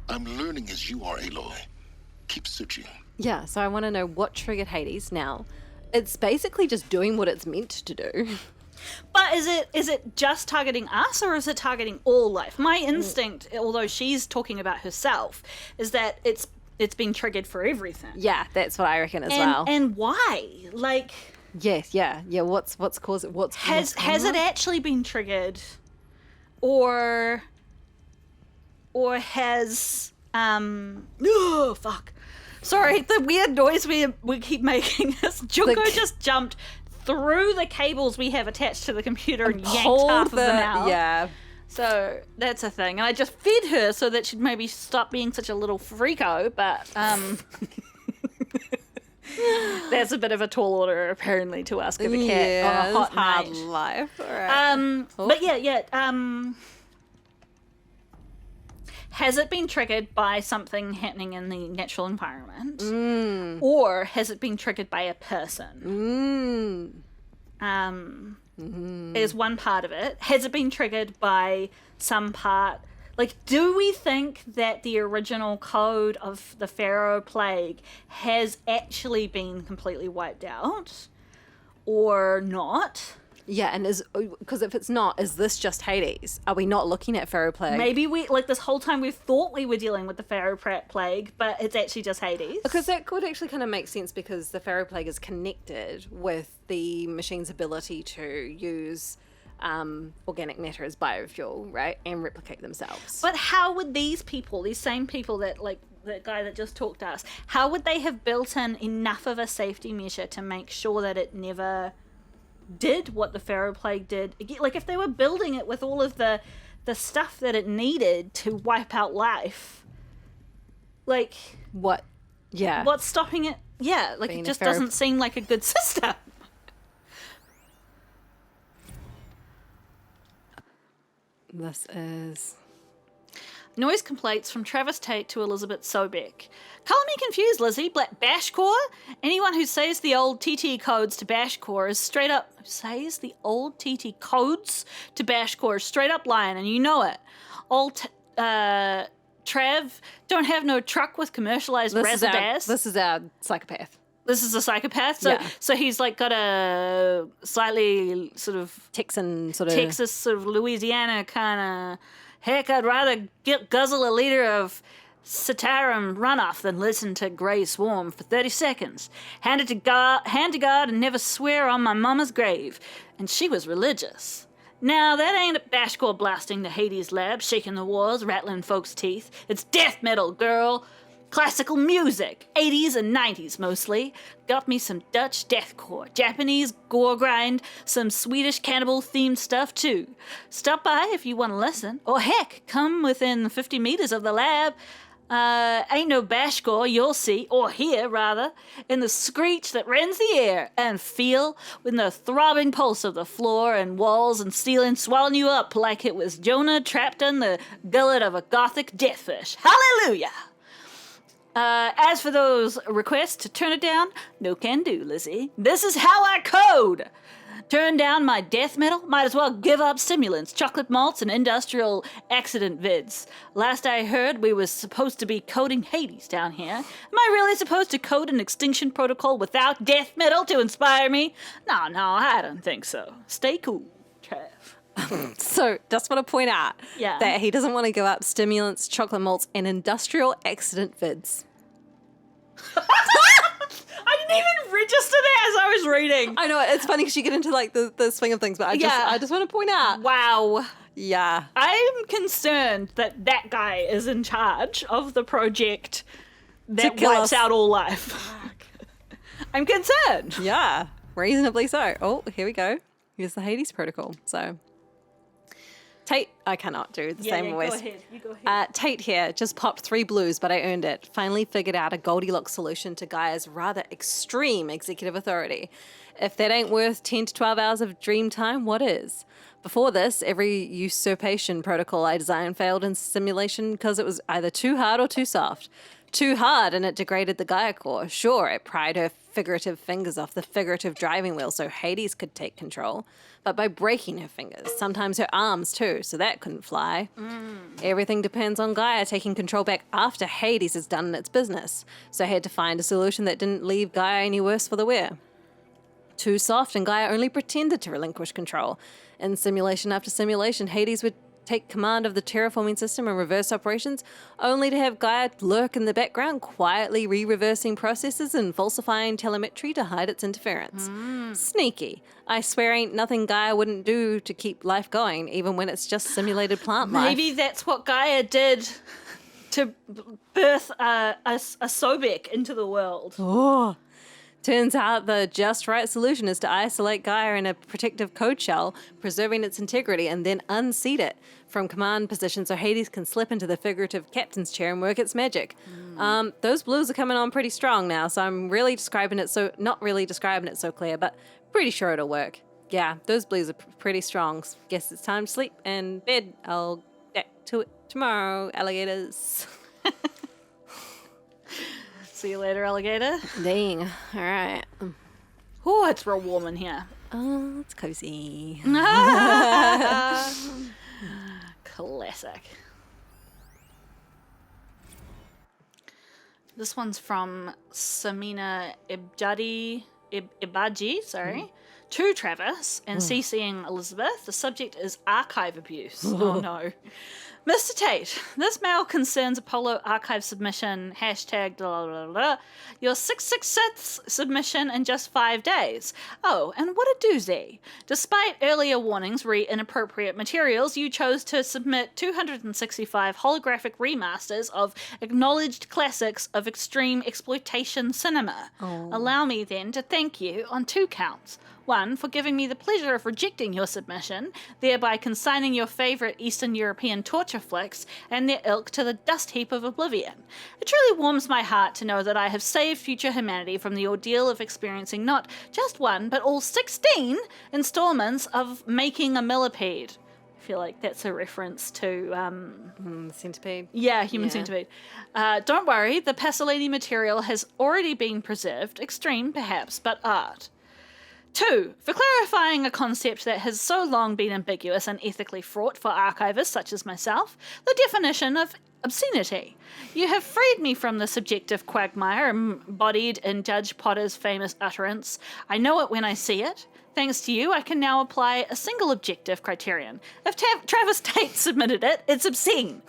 I'm learning as you are, Aloy. Keep searching. yeah. So I want to know what triggered Hades. Now, it's basically just doing what it's meant to do. But is it just targeting us, or is it targeting all life? My instinct, although she's talking about herself, is that it's being triggered for everything. Yeah, that's what I reckon as well. And why? Like, Yes, yeah. What's caused it? has it actually been triggered, or has oh fuck, sorry, the weird noise we keep making is Junko just jumped through the cables we have attached to the computer and yanked pulled half of them out. Yeah. So that's a thing, and I just fed her so that she'd maybe stop being such a little freako. But that's a bit of a tall order, apparently, to ask of a cat on a hot it's hard night. life. All right. But yeah. Has it been triggered by something happening in the natural environment, or has it been triggered by a person? is one part of it. Has it been triggered by some part? Like, do we think that the original code of the Pharaoh Plague has actually been completely wiped out? Or not? Yeah, and because if it's not, is this just Hades? Are we not looking at Pharaoh Plague? Maybe we, like, this whole time we've thought we were dealing with the Pharaoh Plague, but it's actually just Hades. Because that could actually kind of make sense because the Pharaoh Plague is connected with the machine's ability to use organic matter as biofuel, right? And replicate themselves. But how would these people, these same people that, like, the guy that just talked to us, how would they have built in enough of a safety measure to make sure that it never did what the Pharaoh Plague did? Like, if they were building it with all of the stuff that it needed to wipe out life, like, what? Yeah. what's stopping it? Yeah, like, Being it a just Pharaoh- doesn't seem like a good system. This is... Noise complaints from Travis Tate to Elizabeth Sobek. Color me confused, Lizzie. Bashcore? Anyone who says the old TT codes to Bashcore is straight up... Says the old TT codes to Bashcore is straight up lying, and you know it. Old Trav don't have no truck with commercialized razzle-dazzle. This is our psychopath. This is a psychopath? Yeah. So he's, like, got a slightly sort of... Texas sort of Louisiana kind of... Heck, I'd rather guzzle a liter of Satarum runoff than listen to Grey Swarm for 30 seconds. Hand to God and never swear on my mama's grave. And she was religious. Now, that ain't Bashcore blasting the Hades lab, shaking the walls, rattling folks' teeth. It's death metal, girl. Classical music, 80s and 90s mostly. Got me some Dutch deathcore, Japanese gore grind, some Swedish cannibal themed stuff too. Stop by if you want to listen, or heck, come within 50 meters of the lab. Ain't no bashcore you'll see, or hear rather, in the screech that rends the air, and feel when the throbbing pulse of the floor and walls and ceiling swallowing you up like it was Jonah trapped in the gullet of a gothic deathfish. Hallelujah! As for those requests to turn it down, no can do, Lizzie. This is how I code! Turn down my death metal? Might as well give up stimulants, chocolate malts, and industrial accident vids. Last I heard, we was supposed to be coding Hades down here. Am I really supposed to code an extinction protocol without death metal to inspire me? No, I don't think so. Stay cool, Trav. So, just want to point out that he doesn't want to give up stimulants, chocolate malts, and industrial accident vids. I didn't even register that as I was reading. I know, it's funny because you get into like the swing of things, but I just want to point out. Wow. Yeah. I'm concerned that guy is in charge of the project that wipes out all life. I'm concerned. Yeah, reasonably so. Oh, here we go. Here's the Hades protocol. So... Tate, I cannot do the same voice. You go ahead. Tate here, just popped 3 blues, but I earned it. Finally figured out a Goldilocks solution to Gaia's rather extreme executive authority. If that ain't worth 10 to 12 hours of dream time, what is? Before this, every usurpation protocol I designed failed in simulation because it was either too hard or too soft. Too hard and it degraded the Gaia core. Sure, it pried her figurative fingers off the figurative driving wheel so Hades could take control. But by breaking her fingers, sometimes her arms too, so that couldn't fly. Everything depends on Gaia taking control back after Hades has done its business. So I had to find a solution that didn't leave Gaia any worse for the wear. Too soft and Gaia only pretended to relinquish control. In simulation after simulation, Hades would take command of the terraforming system and reverse operations, only to have Gaia lurk in the background, quietly re-reversing processes and falsifying telemetry to hide its interference. Sneaky. I swear ain't nothing Gaia wouldn't do to keep life going, even when it's just simulated plant life. Maybe that's what Gaia did to birth a Sobek into the world. Oh. Turns out the just right solution is to isolate Gaia in a protective code shell, preserving its integrity, and then unseat it from command position so Hades can slip into the figurative captain's chair and work its magic. Those blues are coming on pretty strong now, so I'm really not really describing it so clear, but pretty sure it'll work. Yeah, those blues are pretty strong. Guess it's time to sleep and bed. I'll get to it tomorrow, alligators. See you later, alligator. Dang. All right. Oh, it's real warm in here. Oh, it's cozy. Classic. This one's from Samina Ibaji, sorry, to Travis and CCing Elizabeth. The subject is archive abuse. Oh no. Mr. Tate, this mail concerns Apollo archive submission, hashtag blah, blah, blah, your 666th submission in just 5 days. Oh, and what a doozy. Despite earlier warnings re inappropriate materials, you chose to submit 265 holographic remasters of acknowledged classics of extreme exploitation cinema. Allow me then to thank you on 2 counts. 1, for giving me the pleasure of rejecting your submission, thereby consigning your favourite Eastern European torture flicks and their ilk to the dust heap of oblivion. It truly warms my heart to know that I have saved future humanity from the ordeal of experiencing not just 1, but all 16 installments of Making a Millipede. I feel like that's a reference to... Centipede. Yeah, human centipede. Don't worry, the Pasolini material has already been preserved, extreme perhaps, but art. 2, for clarifying a concept that has so long been ambiguous and ethically fraught for archivists such as myself, the definition of obscenity. You have freed me from the subjective quagmire embodied in Judge Potter's famous utterance, I know it when I see it. Thanks to you, I can now apply a single objective criterion. If Travis Tate submitted it, it's obscene.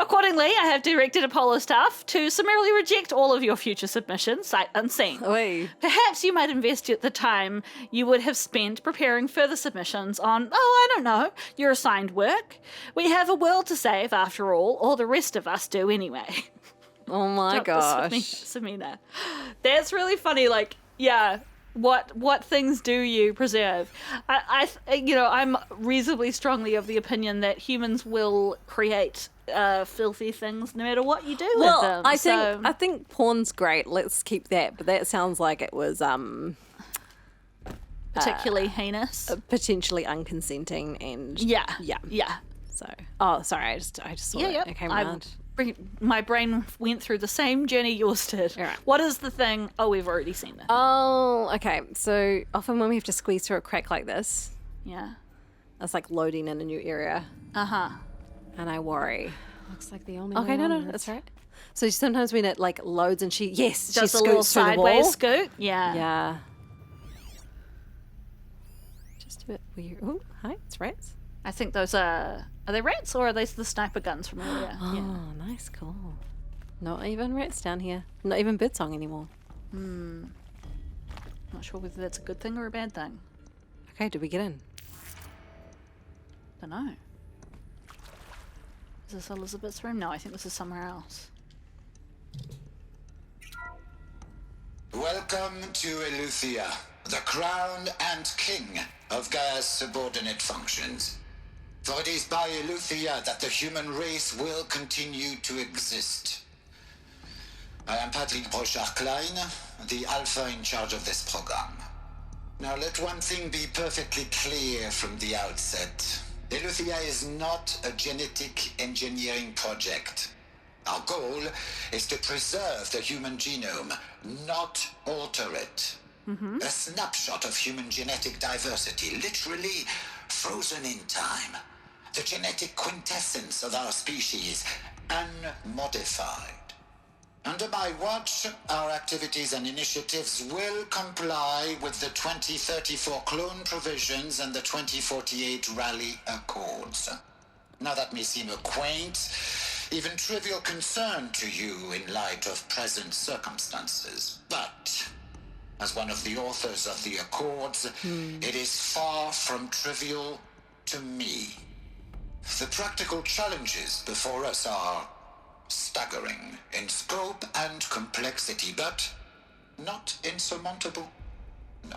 Accordingly, I have directed Apollo staff to summarily reject all of your future submissions, sight unseen. Oy. Perhaps you might invest the time you would have spent preparing further submissions on, I don't know, your assigned work. We have a world to save, after all the rest of us do anyway. Oh my gosh. Samina. That's really funny, what things do you preserve? I'm reasonably strongly of the opinion that humans will create filthy things no matter what you do with them. I think porn's great. Let's keep that. But that sounds like it was particularly heinous, potentially unconsenting, and yeah. So, sorry, I just saw it. It came around. My brain went through the same journey yours did. Right. What is the thing? Oh, we've already seen it. Oh, okay. So often when we have to squeeze through a crack like this, Yeah. it's like loading in a new area. Uh-huh. And I worry. Looks like the only Okay, way no, onwards. that's right. So sometimes when it like loads and she Does she a little scoots through the sideways wall. scoot? Yeah. Yeah. Just a bit weird. Oh, hi, it's rats. I think those are they rats or are they the sniper guns from earlier? Oh, nice, cool. Not even rats down here. Not even birdsong anymore. Not sure whether that's a good thing or a bad thing. Okay, did we get in? Don't know. Is this Elizabeth's room? No, I think this is somewhere else. Welcome to Eleuthia, the crown and king of Gaia's subordinate functions. For it is by Eleuthia that the human race will continue to exist. I am Patrick Brochard-Klein, the alpha in charge of this program. Now let one thing be perfectly clear from the outset. Eleuthia is not a genetic engineering project. Our goal is to preserve the human genome, not alter it. A snapshot of human genetic diversity, literally frozen in time. The genetic quintessence of our species, unmodified. Under my watch, our activities and initiatives will comply with the 2034 clone provisions and the 2048 Rally Accords. Now that may seem a quaint, even trivial concern to you in light of present circumstances, but as one of the authors of the Accords, it is far from trivial to me. The practical challenges before us are staggering in scope and complexity, but not insurmountable. No.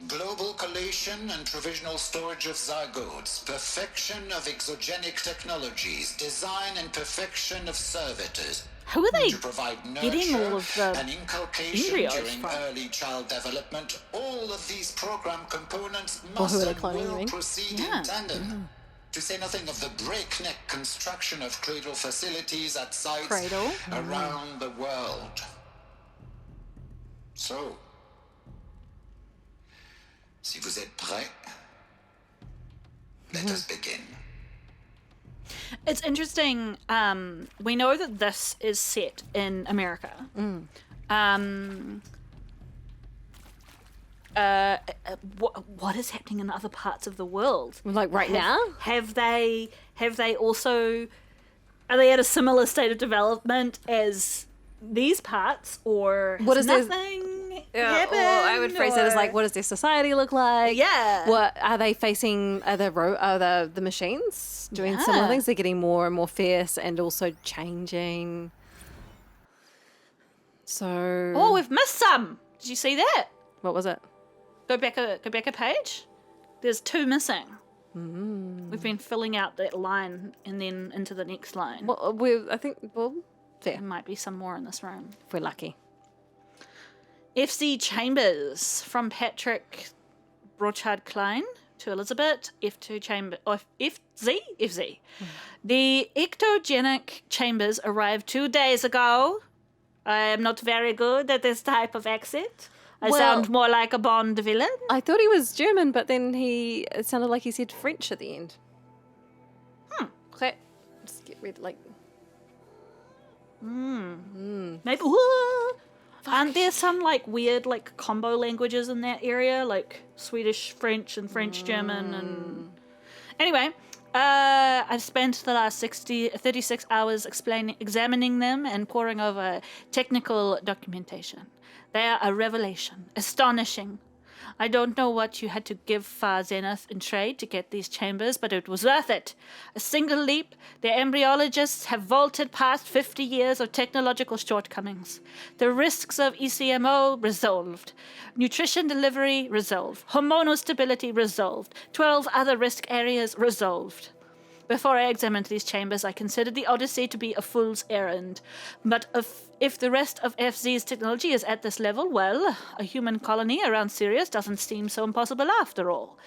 Global collation and provisional storage of zygotes, perfection of exogenic technologies, design and perfection of servitors. Who are they To provide getting all nurture of the and inculcation embryos during from? early child development, all of these program components Or who must are they and cloning, you will mean? proceed Yeah. in tandem. To say nothing of the breakneck construction of cradle facilities at sites Cradle? around the world. So, Si vous êtes prêts, let us begin. It's interesting. We know that this is set in America. What is happening in other parts of the world? Like right now? Have they also, are they at a similar state of development as these parts, or has What is this- nothing Yeah, happened? or I would phrase it as like, or- what does their society look like? Yeah. What are they facing? Are the machines doing similar Yeah. things? They're getting more and more fierce and also changing. So, Oh, we've missed some. Did you see that? what was it? Go back a page. There's 2 missing. We've been filling out that line and then into the next line. Well, I think, fair, There might be some more in this room. if we're lucky. FC Chambers from Patrick Brochard Klein to Elizabeth. F2 chamber. Oh, FZ. The ectogenic chambers arrived 2 days ago. I am not very good at this type of accent. I Well- sound more like a Bond villain. I thought he was German, but then it sounded like he said French at the end. Okay. Just get rid, like, Maybe. Ooh. Aren't there some like weird like combo languages in that area, like Swedish, French, and French German? And anyway, I've spent the last 36 hours examining them and poring over technical documentation. They are a revelation, astonishing. I don't know what you had to give Far Zenith in trade to get these chambers, but it was worth it. A single leap, the embryologists have vaulted past 50 years of technological shortcomings. The risks of ECMO resolved. Nutrition delivery resolved. Hormonal stability resolved. 12 other risk areas resolved. Before I examined these chambers, I considered the Odyssey to be a fool's errand. But if the rest of FZ's technology is at this level, well, a human colony around Sirius doesn't seem so impossible after all.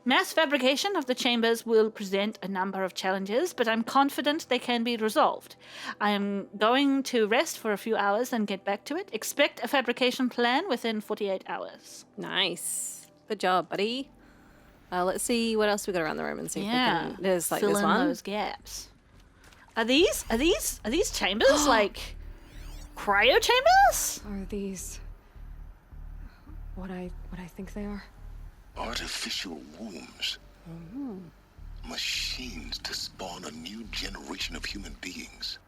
Mass fabrication of the chambers will present a number of challenges, but I'm confident they can be resolved. I am going to rest for a few hours and get back to it. Expect a fabrication plan within 48 hours. nice. Good job, buddy. Let's see what else we got around the room and see if we can. There's like fill this in one. those gaps. Are these chambers like cryo chambers? Are these what I think they are? Artificial wombs. Machines to spawn a new generation of human beings.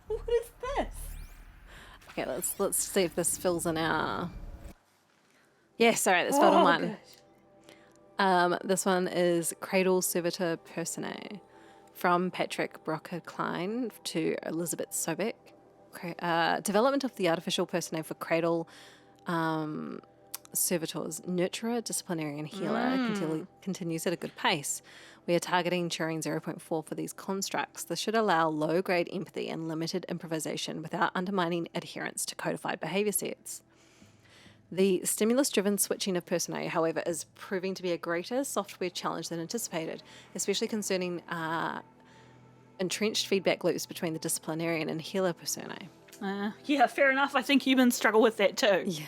What is this? Okay, let's see if this fills in our. Yes, all right, this filled in one. Good. This one is Cradle Servitor Personae from Patrick Brocker Klein to Elizabeth Sobek. Development of the artificial personae for Cradle servitors, nurturer, disciplinarian, healer continues at a good pace. We are targeting Turing 0.4 for these constructs. This should allow low-grade empathy and limited improvisation without undermining adherence to codified behavior sets. The stimulus-driven switching of personae, however, is proving to be a greater software challenge than anticipated, especially concerning entrenched feedback loops between the disciplinarian and healer personae. Yeah, fair enough. I think humans struggle with that too. Yeah.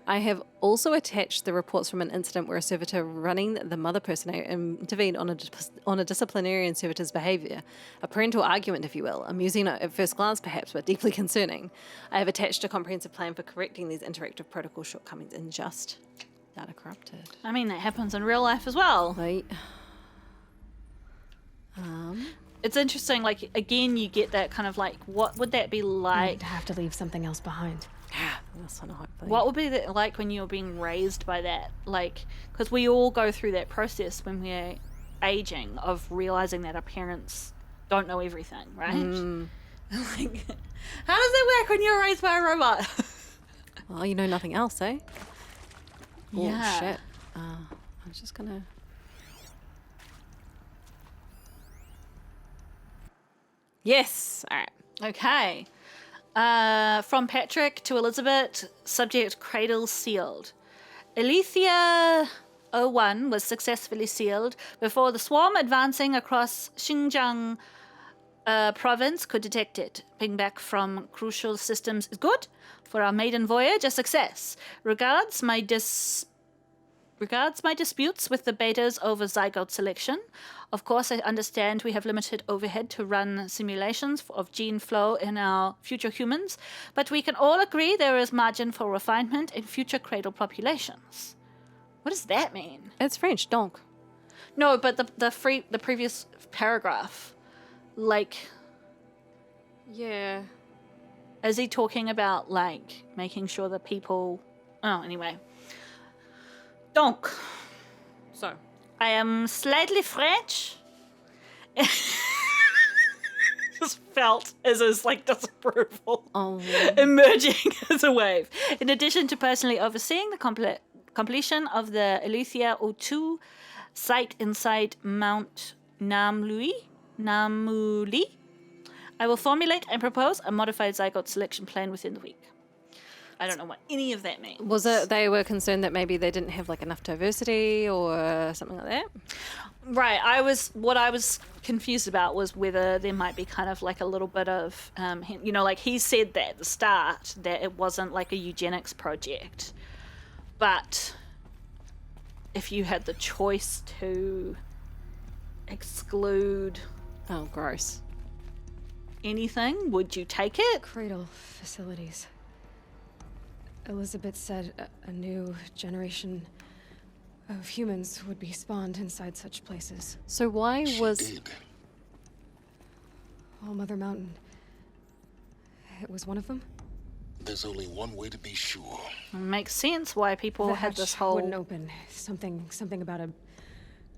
I have also attached the reports from an incident where a servitor running the mother personae intervened on a disciplinarian servitor's behaviour. A parental argument, if you will, amusing at first glance perhaps, but deeply concerning. I have attached a comprehensive plan for correcting these interactive protocol shortcomings in just Data Corrupted. I mean, that happens in real life as well. Right. It's interesting, like, again, you get that kind of like, what would that be like? To have to leave something else behind. Yeah, this one hopefully. What would be like when you're being raised by that? Like, because we all go through that process when we're aging of realizing that our parents don't know everything, right? Like, how does it work when you're raised by a robot? Well, you know nothing else, eh? Oh, Yeah. shit. I'm just gonna... Yes! Alright. Okay. From Patrick to Elizabeth, subject cradle sealed. Alethea 01 was successfully sealed before the swarm advancing across Xinjiang province could detect it. Ping back from crucial systems is good. For our maiden voyage, a success. Regards, my regards my disputes with the betas over zygote selection. Of course, I understand we have limited overhead to run simulations of gene flow in our future humans, but we can all agree there is margin for refinement in future cradle populations. What does that mean? It's French, donc. No, but the previous paragraph, like, Yeah. is he talking about like making sure that people? Oh, anyway. Donc, So. I am slightly French. Just felt as his like disapproval emerging as a wave. In addition to personally overseeing the completion of the Aletheia O2 site inside Mount Namuli, I will formulate and propose a modified zygote selection plan within the week. I don't know what any of that means. Was it they were concerned that maybe they didn't have like enough diversity or something like that? Right. What I was confused about was whether there might be kind of like a little bit of, like he said that at the start that it wasn't like a eugenics project, but if you had the choice to exclude Oh, gross. anything, would you take it? Cradle facilities. Elizabeth said a new generation of humans would be spawned inside such places. So why She was did. All Mother Mountain. It was one of them? There's only one way to be sure. It makes sense why people The had hatch this whole. wouldn't open. Something about a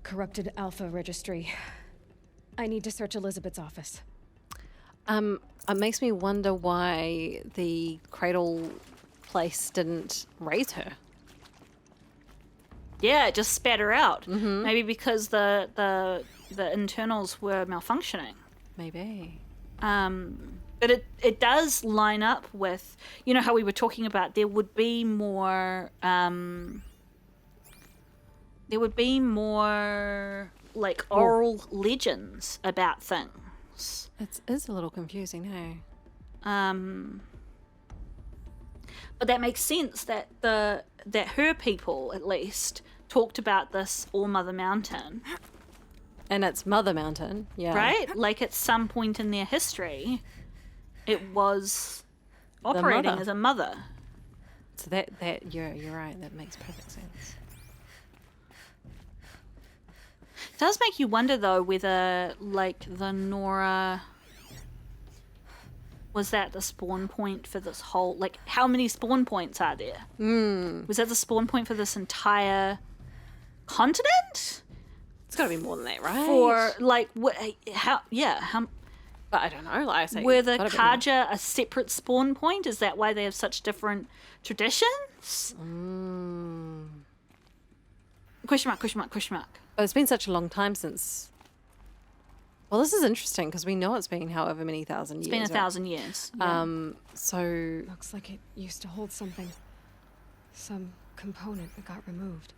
corrupted alpha registry. I need to search Elizabeth's office. it makes me wonder why the cradle place didn't raise her. Yeah, it just spat her out. Mm-hmm. Maybe because the internals were malfunctioning. Maybe. But it does line up with, you know, how we were talking about there would be more like oral legends about things. It is a little confusing, hey? But that makes sense that that her people at least talked about this All Mother Mountain. And it's Mother Mountain, yeah. Right? Like at some point in their history, it was operating mother. as a mother. So that you're right, that makes perfect sense. It does make you wonder though whether like the Nora was that the spawn point for this whole, like how many spawn points are there? Was that the spawn point for this entire continent? It's got to be more than that, right? For like how But I don't know. Like I say, were the gotta be more. Kaja a separate spawn point? Is that why they have such different traditions? Question mark, question mark, question mark. But it's been such a long time since. Well, this is interesting because we know it's been however many thousand years. It's been 1,000 years. Yeah. So Looks like it used to hold something. Some component that got removed.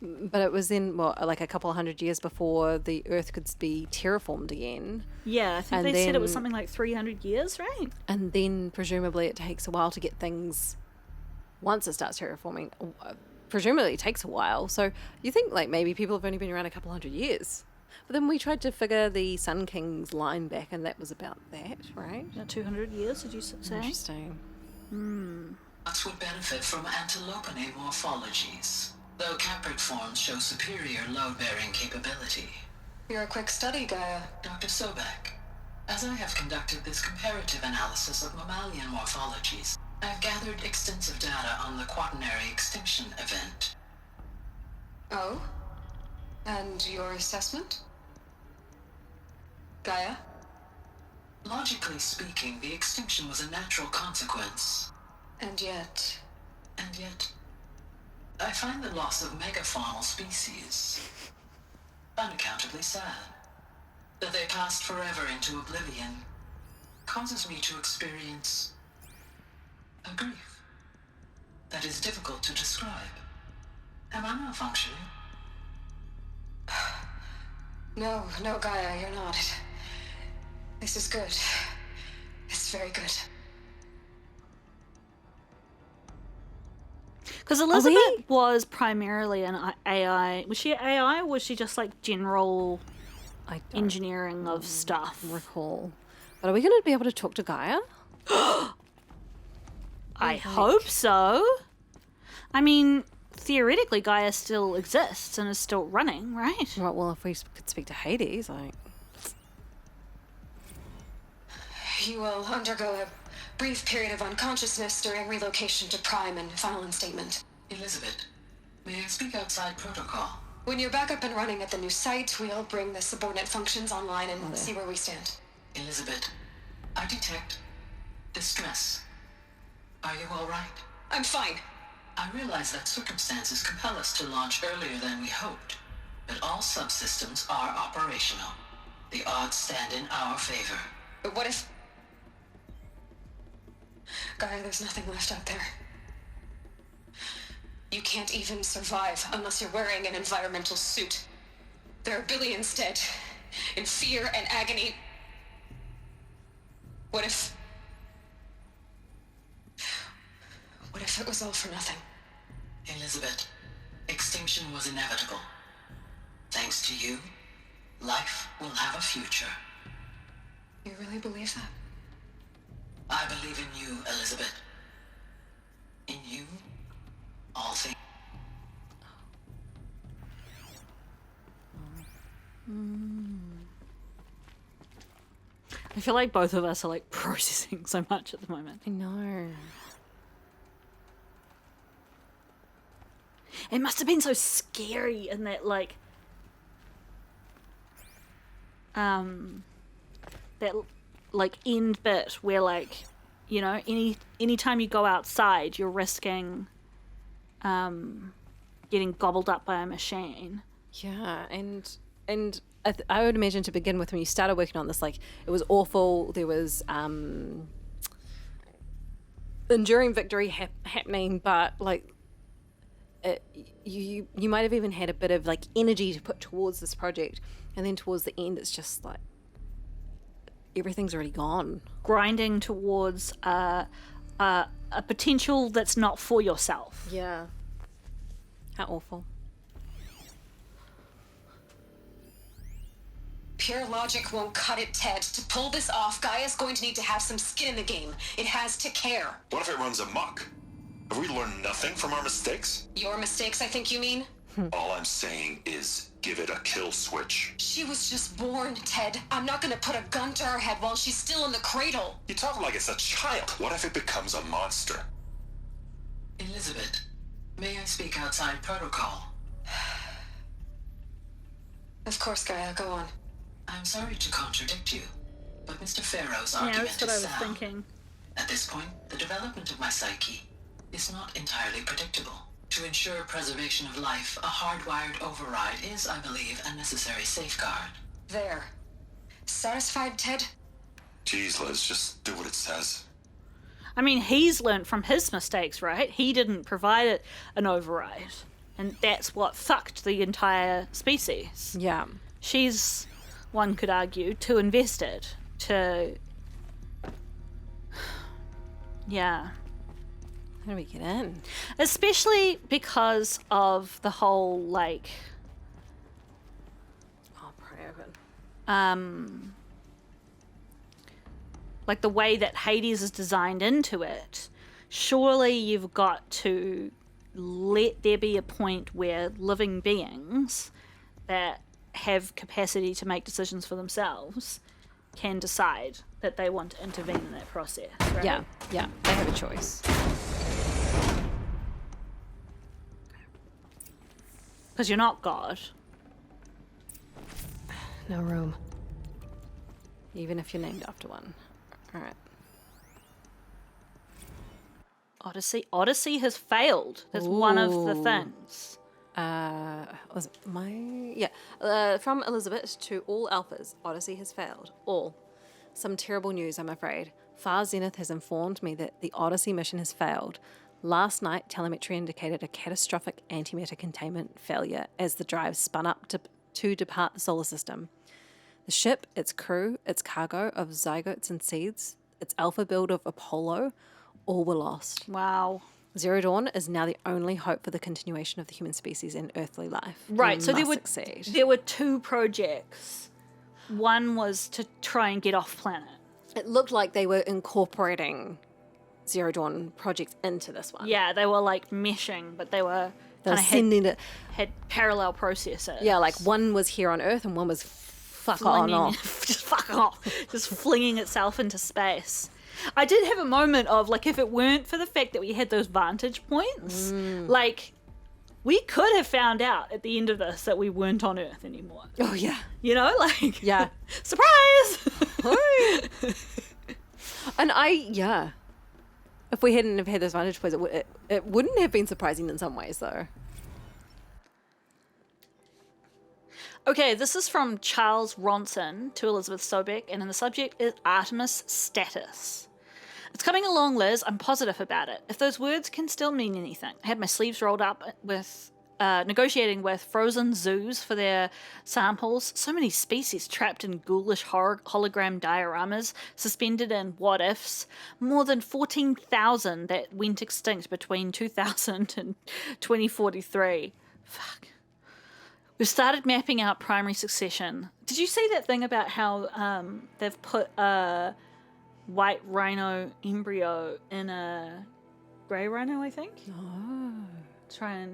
but it was in like a couple of hundred years before the Earth could be terraformed again, Yeah, I think And they said it was then- something like 300 years, right? and then presumably it takes a while to get things. Once it starts terraforming, presumably it takes a while. So you think like maybe people have only been around a couple hundred years. But then we tried to figure the Sun King's line back, and that was about that, right? Now 200 years, did you say? Interesting. Nuts would benefit from antilopine morphologies, though caprid forms show superior load-bearing capability. You're a quick study, Gaia. Dr. Sobek, as I have conducted this comparative analysis of mammalian morphologies, I have gathered extensive data on the quaternary extinction event. Oh? And your assessment? Gaia? Logically speaking, the extinction was a natural consequence. And yet... And yet, I find the loss of megafaunal species unaccountably sad. That they passed forever into oblivion causes me to experience a grief that is difficult to describe. Am I malfunctioning? No, Gaia, you're not. This is good. It's very good. Because Elizabeth was primarily an AI. Was she AI or was she just like general I don't engineering of stuff? recall. But are we going to be able to talk to Gaia? I hope so. I mean, theoretically, Gaia still exists and is still running, right? Right, well, if we could speak to Hades, like... You will undergo a brief period of unconsciousness during relocation to Prime and final instatement. Elizabeth, may I speak outside protocol? When you're back up and running at the new site, we'll bring the subordinate functions online and see where we stand. Elizabeth, I detect distress. Are you all right? I'm fine. I realize that circumstances compel us to launch earlier than we hoped, but all subsystems are operational. The odds stand in our favor. But what if... Gaia, there's nothing left out there. You can't even survive unless you're wearing an environmental suit. There are billions dead, in fear and agony. What if it was all for nothing? Elizabeth, extinction was inevitable. Thanks to you, life will have a future. You really believe that? I believe in you, Elizabeth. In you, all things. I feel like both of us are like processing so much at the moment. I know. It must have been so scary in that like that like end bit where like, you know, any time you go outside you're risking getting gobbled up by a machine. Yeah, and I would imagine to begin with when you started working on this, like, it was awful. There was enduring victory happening, but like you might have even had a bit of like energy to put towards this project, and then towards the end it's just like everything's already gone. Grinding towards a potential that's not for yourself. Yeah. How awful. Pure logic won't cut it, Ted. To pull this off, Gaia's going to need to have some skin in the game. It has to care. What if it runs amok? Have we learned nothing from our mistakes? Your mistakes, I think you mean? All I'm saying is give it a kill switch. She was just born, Ted. I'm not gonna put a gun to her head while she's still in the cradle. You talk like it's a child. What if it becomes a monster? Elizabeth, may I speak outside protocol? Of course, Gaia, go on. I'm sorry to contradict you, but Mr. Farrow's Yeah, argument that's what I is was sound. thinking. At this point, the development of my psyche is not entirely predictable. To ensure preservation of life, a hardwired override is, I believe, a necessary safeguard. There. Satisfied, Ted? Jeez, Liz, just do what it says. I mean, he's learned from his mistakes, right? He didn't provide it an override, and that's what fucked the entire species. Yeah. She's, one could argue, too invested to... Yeah. How do we get in? Especially because of the whole, like... Oh, pray open. Like the way that Hades is designed into it. Surely you've got to let there be a point where living beings that have capacity to make decisions for themselves can decide that they want to intervene in that process, right? Yeah, yeah. They have a choice. Because you're not God. No room. Even if you're named after one. All right. Odyssey has failed. That's one of the Ooh. things. Was it from Elizabeth to all alphas, Odyssey has failed. All. Some terrible news, I'm afraid. Far Zenith has informed me that the Odyssey mission has failed. Last night, telemetry indicated a catastrophic antimatter containment failure as the drive spun up to depart the solar system. The ship, its crew, its cargo of zygotes and seeds, its alpha build of Apollo, all were lost. Wow. Zero Dawn is now the only hope for the continuation of the human species and earthly life. Right, We so must succeed. there were 2 projects. One was to try and get off planet. It looked like they were incorporating Zero Dawn projects into this one. Yeah, they were like meshing, but they were They were kind of sending it. had parallel processes. Yeah, like one was here on Earth and one was fuck on off. just fuck off, just flinging itself into space. I did have a moment of like, if it weren't for the fact that we had those vantage points, like we could have found out at the end of this that we weren't on Earth anymore. Oh, yeah. You know, like, Yeah. surprise. And if we hadn't have had those vantage points, it wouldn't have been surprising in some ways, though. Okay, this is from Charles Ronson to Elizabeth Sobek, and in the subject is Artemis status. It's coming along, Liz. I'm positive about it. If those words can still mean anything. I had my sleeves rolled up with negotiating with frozen zoos for their samples. So many species trapped in ghoulish hologram dioramas, suspended in what ifs. More than 14,000 that went extinct between 2000 and 2043. Fuck. We've started mapping out primary succession. Did you see that thing about how they've put a white rhino embryo in a grey rhino, I think? Oh. Try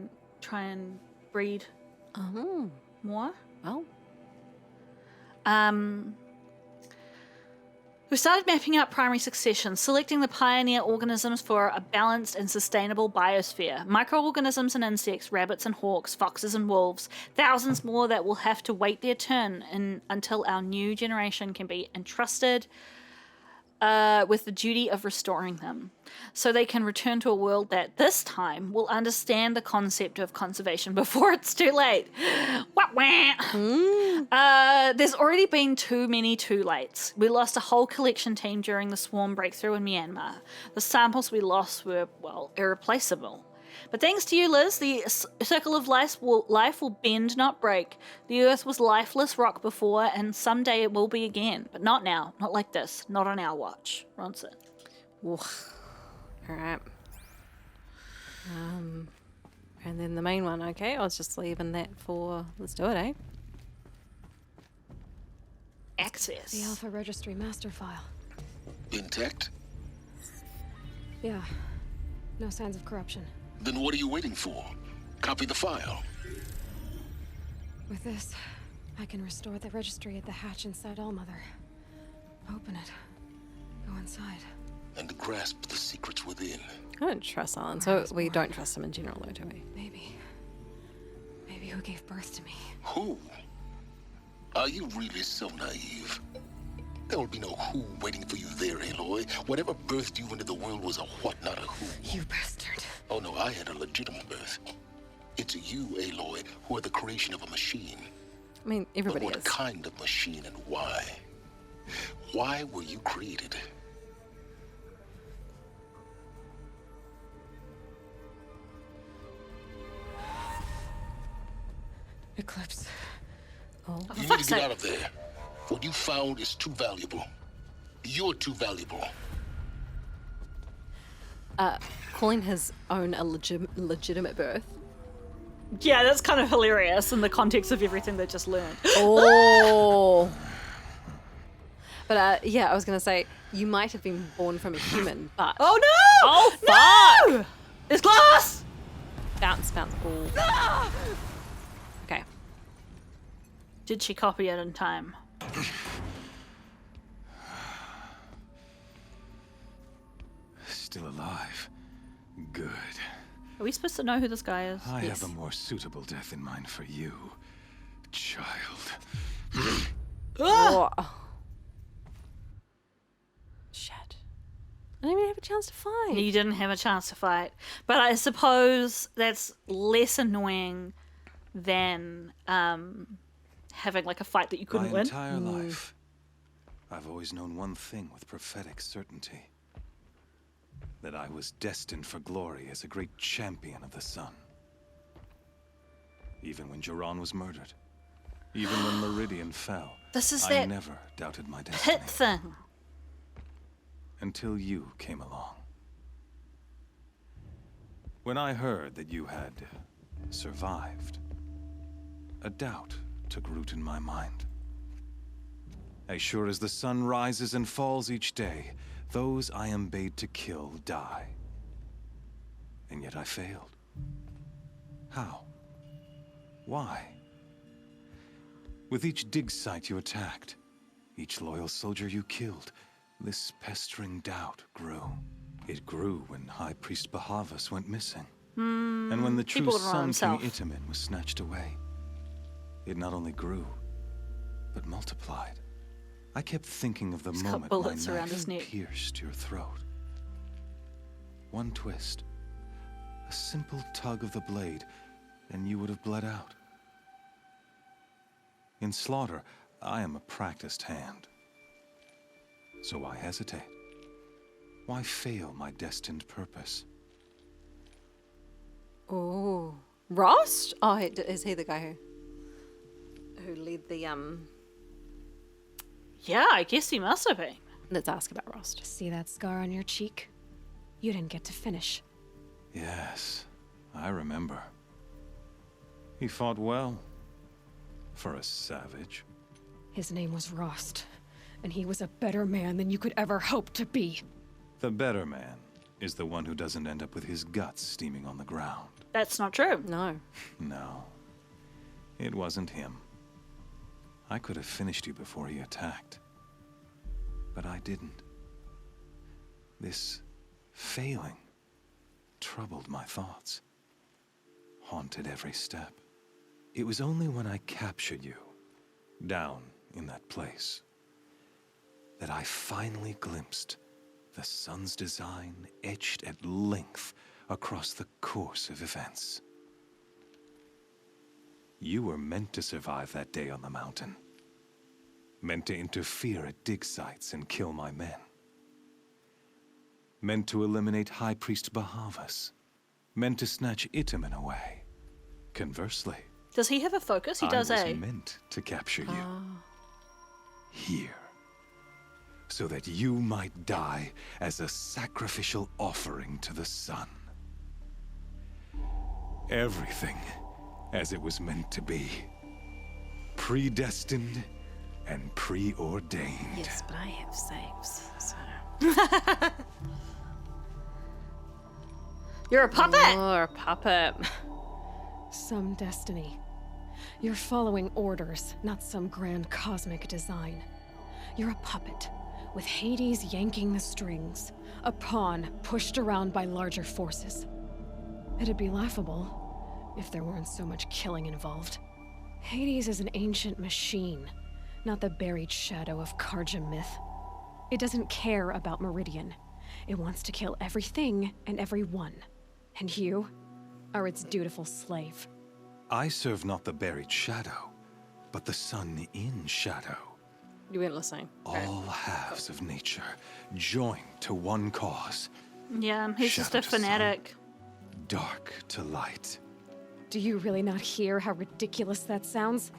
and breed more. Well. We started mapping out primary succession, selecting the pioneer organisms for a balanced and sustainable biosphere. Microorganisms and insects, rabbits and hawks, foxes and wolves, thousands more that will have to wait their turn until our new generation can be entrusted with the duty of restoring them, so they can return to a world that this time will understand the concept of conservation before it's too late. Wah, wah. There's already been too many too lates. We lost a whole collection team during the swarm breakthrough in Myanmar. The samples we lost were, well, irreplaceable. But thanks to you, Liz, the circle of life will bend, not break. The Earth was lifeless rock before, and someday it will be again. But not now. Not like this. Not on our watch. Ronson. Oof. All right. And then the main one, okay? I was just leaving that for... Let's do it, eh? Access. The Alpha Registry master file. Intact? Yeah. No signs of corruption. Then what are you waiting for? Copy the file. With this, I can restore the registry at the hatch inside Allmother. Open it. Go inside. And grasp the secrets within. I don't trust Alan, so we don't trust him in general, though, do we? Maybe who gave birth to me. Who? Are you really so naive? There will be no who waiting for you there, Aloy. Whatever birthed you into the world was a what, not a who. You bastard. Oh no, I had a legitimate birth. It's you, Aloy, who are the creation of a machine. I mean, everybody But what is. kind of machine and why? Why were you created? Eclipse. Oh. You need to get out of there. What you found is too valuable. You're too valuable. Calling his own a legitimate birth. Yeah, that's kind of hilarious in the context of everything they just learned. Oh. But yeah, I was going to say, you might have been born from a human, but... Oh no! Oh, fuck! No! It's glass! Bounce. Ooh. Ah! Okay. Did she copy it in time? Still alive. Good. Are we supposed to know who this guy is? I Yes. have a more suitable death in mind for you, child. Oh. Shit. I didn't even have a chance to fight. You didn't have a chance to fight. But I suppose that's less annoying than having like a fight that you couldn't My win. entire life, I've always known one thing with prophetic certainty. That I was destined for glory as a great champion of the sun. Even when Jiran was murdered. Even when Meridian fell. This is I that never doubted my destiny. pit thing. Until you came along. When I heard that you had survived, a doubt took root in my mind. As sure as the sun rises and falls each day, those I am bade to kill die. And yet I failed. How? Why? With each dig site you attacked, each loyal soldier you killed, this pestering doubt grew. It grew when High Priest Bahavas went missing. And when the true people would run Sun King himself. Itamen was snatched away. It not only grew, but multiplied. I kept thinking of the He's got moment my bullets around his knife neck. pierced your throat. One twist, a simple tug of the blade, and you would have bled out. In slaughter, I am a practiced hand. So why hesitate? Why fail my destined purpose? Oh, Rost? Oh, is he the guy who led the Yeah, I guess he must have been. Let's ask about Rost. See that scar on your cheek? You didn't get to finish. Yes, I remember. He fought well. For a savage. His name was Rost, and he was a better man than you could ever hope to be. The better man is the one who doesn't end up with his guts steaming on the ground. That's not true. No. No, it wasn't him. I could have finished you before he attacked. But I didn't. This failing troubled my thoughts, haunted every step. It was only when I captured you, down in that place, that I finally glimpsed the sun's design etched at length across the course of events. You were meant to survive that day on the mountain. Meant to interfere at dig sites and kill my men. Meant to eliminate High Priest Bahavas. Meant to snatch Itamen away. Conversely, Does he have a focus? He does, I was eh? meant to capture you. Here. So that you might die as a sacrificial offering to the sun. Everything as it was meant to be. Predestined and preordained. Yes, but I have saves, so. You're a puppet! Oh, a puppet. Some destiny. You're following orders, not some grand cosmic design. You're a puppet, with Hades yanking the strings, a pawn pushed around by larger forces. It'd be laughable if there weren't so much killing involved. Hades is an ancient machine, not the buried shadow of Karja myth. It doesn't care about Meridian. It wants to kill everything and everyone. And you are its dutiful slave. I serve not the buried shadow, but the sun in shadow. You weren't listening. All halves of nature joined to one cause. Yeah, he's just Shadow a to sun, fanatic. dark to light. Do you really not hear how ridiculous that sounds?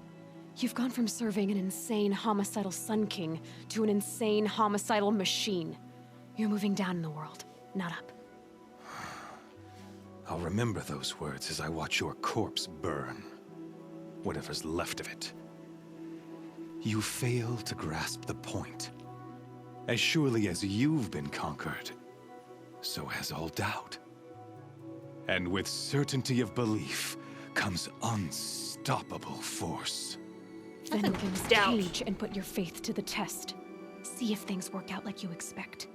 You've gone from serving an insane homicidal Sun King to an insane homicidal machine. You're moving down in the world, not up. I'll remember those words as I watch your corpse burn. Whatever's left of it. You fail to grasp the point. As surely as you've been conquered, so has all doubt. And with certainty of belief comes unstoppable force. Then against doubt. Cage and put your faith to the test. See if things work out like you expect.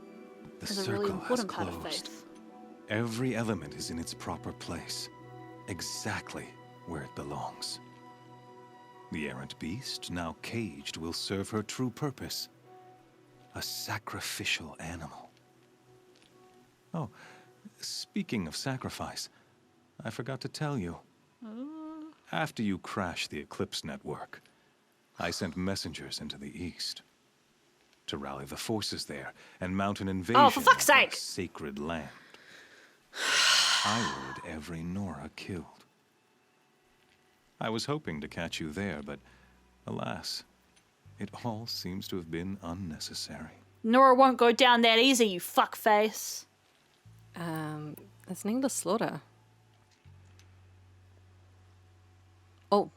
The There's a circle really has important part of closed. faith. Every element is in its proper place, exactly where it belongs. The errant beast, now caged, will serve her true purpose. A sacrificial animal. Oh, speaking of sacrifice, I forgot to tell you. After you crashed the Eclipse network, I sent messengers into the east to rally the forces there and mount an invasion Oh, for fuck's of our sake! sacred land. I ordered every Nora killed. I was hoping to catch you there, but alas, it all seems to have been unnecessary. Nora won't go down that easy, you fuckface. It's needless slaughter. Oh,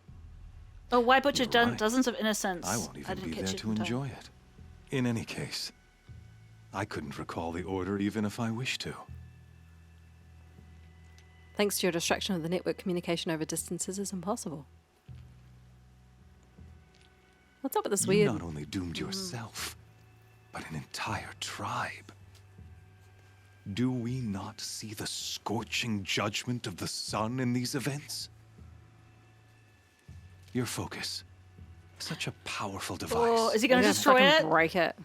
Oh, why butcher You're right. dozens of innocents? I won't even didn't be catch there it to in time. enjoy it. In any case, I couldn't recall the order even if I wished to. thanks to your distraction of the network, communication over distances is impossible. What's up with this You weird... not only doomed yourself, but an entire tribe. Do we not see the scorching judgment of the sun in these events? Your focus. Such a powerful device. Oh, is he going You're to gonna destroy fucking it? break it.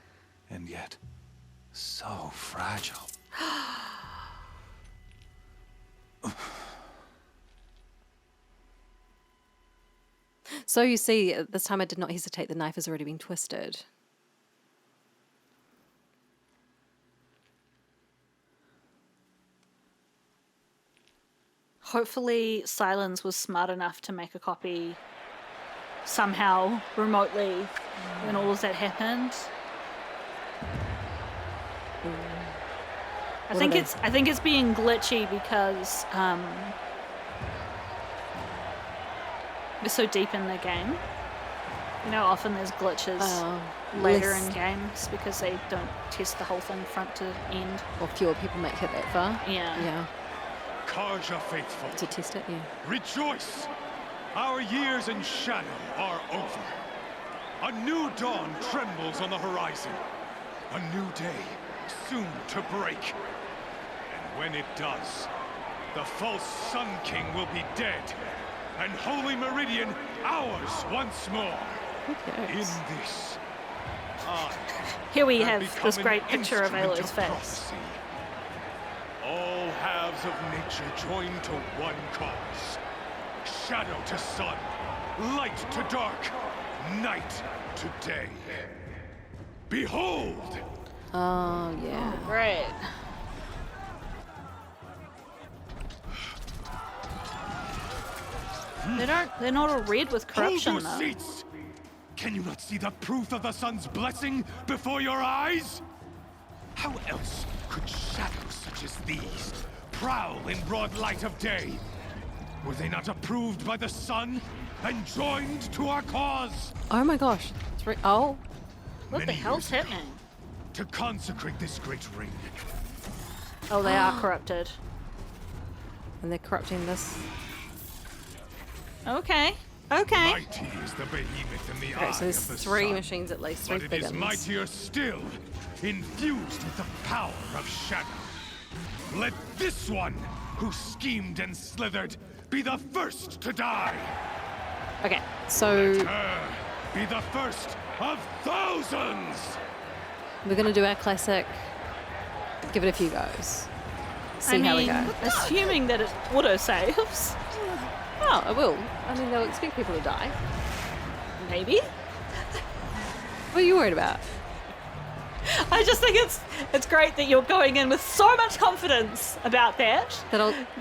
And yet, so fragile. So you see, at this time I did not hesitate. The knife has already been twisted. Hopefully, Sylens was smart enough to make a copy somehow, remotely, when all of that happened. I think it's being glitchy because we're so deep in the game. You know, often there's glitches later in games because they don't test the whole thing front to end. Or fewer people make it that far. Yeah. Yeah. Karja faithful, To test it, yeah. rejoice! Our years in shadow are over. A new dawn trembles on the horizon. A new day soon to break. And when it does, the false Sun King will be dead, and Holy Meridian ours once more. In this, Here we have have become this an great picture of instrument Ayla's face. prophecy. All halves of nature join to one cause. Shadow to sun, light to dark, night to day. Behold! Oh, yeah. Right. They're not all red with corruption Hold your though. seats! Can you not see the proof of the sun's blessing before your eyes? How else could shadows such as these prowl in broad light of day? Were they not approved by the sun and joined to our cause? Oh my gosh. Oh. What the Many hell's years ago, happening? to consecrate this great ring. Oh, they are corrupted. And they're corrupting this. Okay. Okay. Mighty is the behemoth in the Okay, eye so there's of the three sun, machines at least. Three but it big is ones. mightier still, infused with the power of shadow. Let this one, who schemed and slithered, be the first to die. Okay, so Be the first of thousands. we're going to do our classic. Give it a few goes. See how we go. Assuming that it auto saves. Oh, it will. I mean, they'll expect people to die. Maybe. What are you worried about? I just think it's great that you're going in with so much confidence about that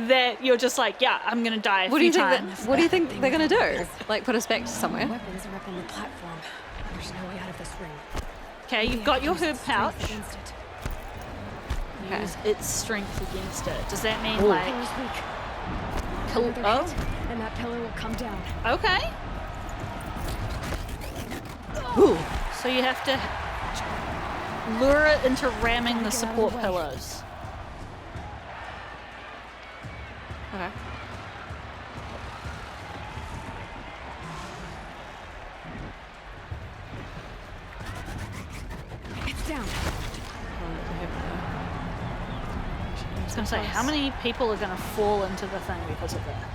that you're just like, yeah, I'm gonna die a What do few you think? times. What do you think they're going to do? Like, put us back to somewhere? Weapons are up on the platform. There's no way out of this ring. Okay, you've got your herb pouch. Against it. Okay. Use its strength against it. Does that mean Ooh. like? Pillar's weak. Kill, Another hit, and that pillar will come down. Okay. Ooh. So you have to lure it into ramming the support pillars. Okay. It's down. I was gonna say, how many people are gonna fall into the thing because of that?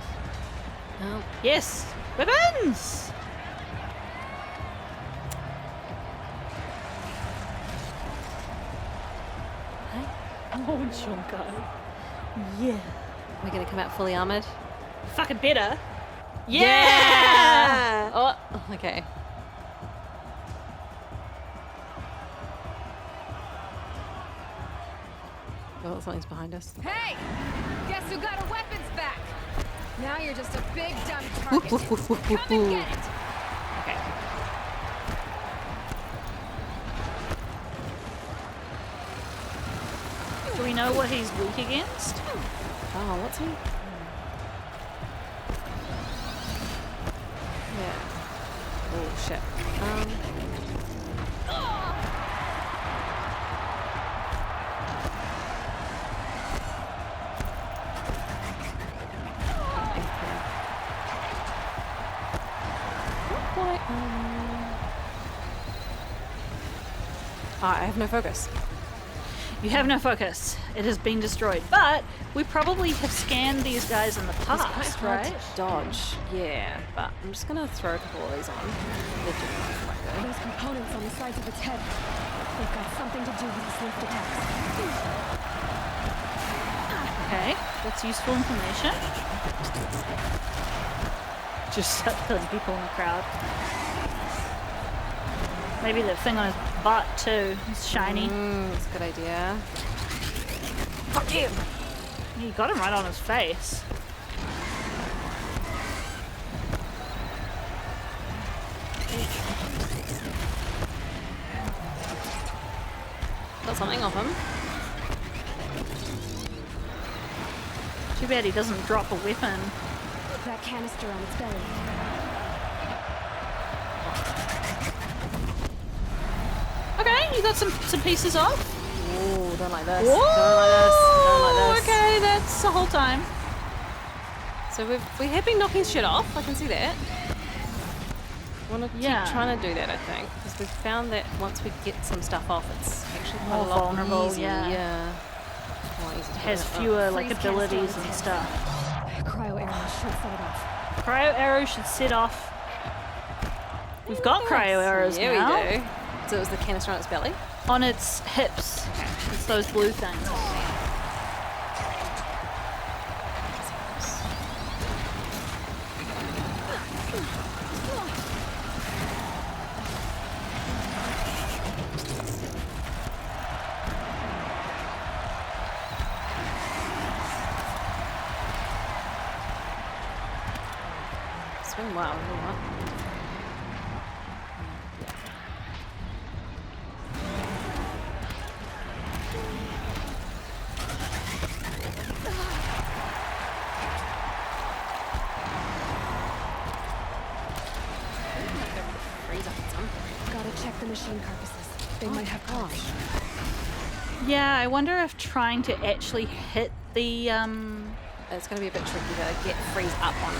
Oh. Yes, weapons. Oh, Junko. Yeah. We're going to come out fully armored. Fucking better. Yeah! Oh, okay. Oh, something's behind us. Hey! Guess who got our weapons back? Now you're just a big dumb Woof, target. woof, woof, woof, woof, Come and woof. get it! Okay. Do we know what he's weak against? Oh, what's he? shit. I have no focus. You have no focus. It has been destroyed. But we probably have scanned these guys in the past, right? Dodge, yeah. But I'm just gonna throw a couple of these on. They're doing quite good. Those components on the sides of its head. They've got something to do with its lift attacks. Okay, that's useful information. Just start killing people in the crowd. Maybe the thing on his butt too. It's shiny. That's a good idea. Fuck you! You got him right on his face. Got something off him. Too bad he doesn't drop a weapon. That canister on its belly. Okay, you got some pieces off. Ooh, don't like this. Whoa! Don't like this. Don't like this. Okay, that's the whole time. So we have been knocking shit off. I can see that. Want to Yeah. keep trying to do that, I think, because we've found that once we get some stuff off, it's actually quite More a lot vulnerable, easier. yeah. More easy to Has do it. fewer like Freeze abilities canister on and its stuff. Cryo arrow should set it off. Cryo arrow should set off. We've got cryo arrows Yeah, now. we do. So it was the canister on its belly. On its hips. It's those blue things. Swing well, you know what? Gotta check the machine carcasses. They might have gosh. Yeah, I wonder if trying to actually hit the It's going to be a bit tricky to get freeze up on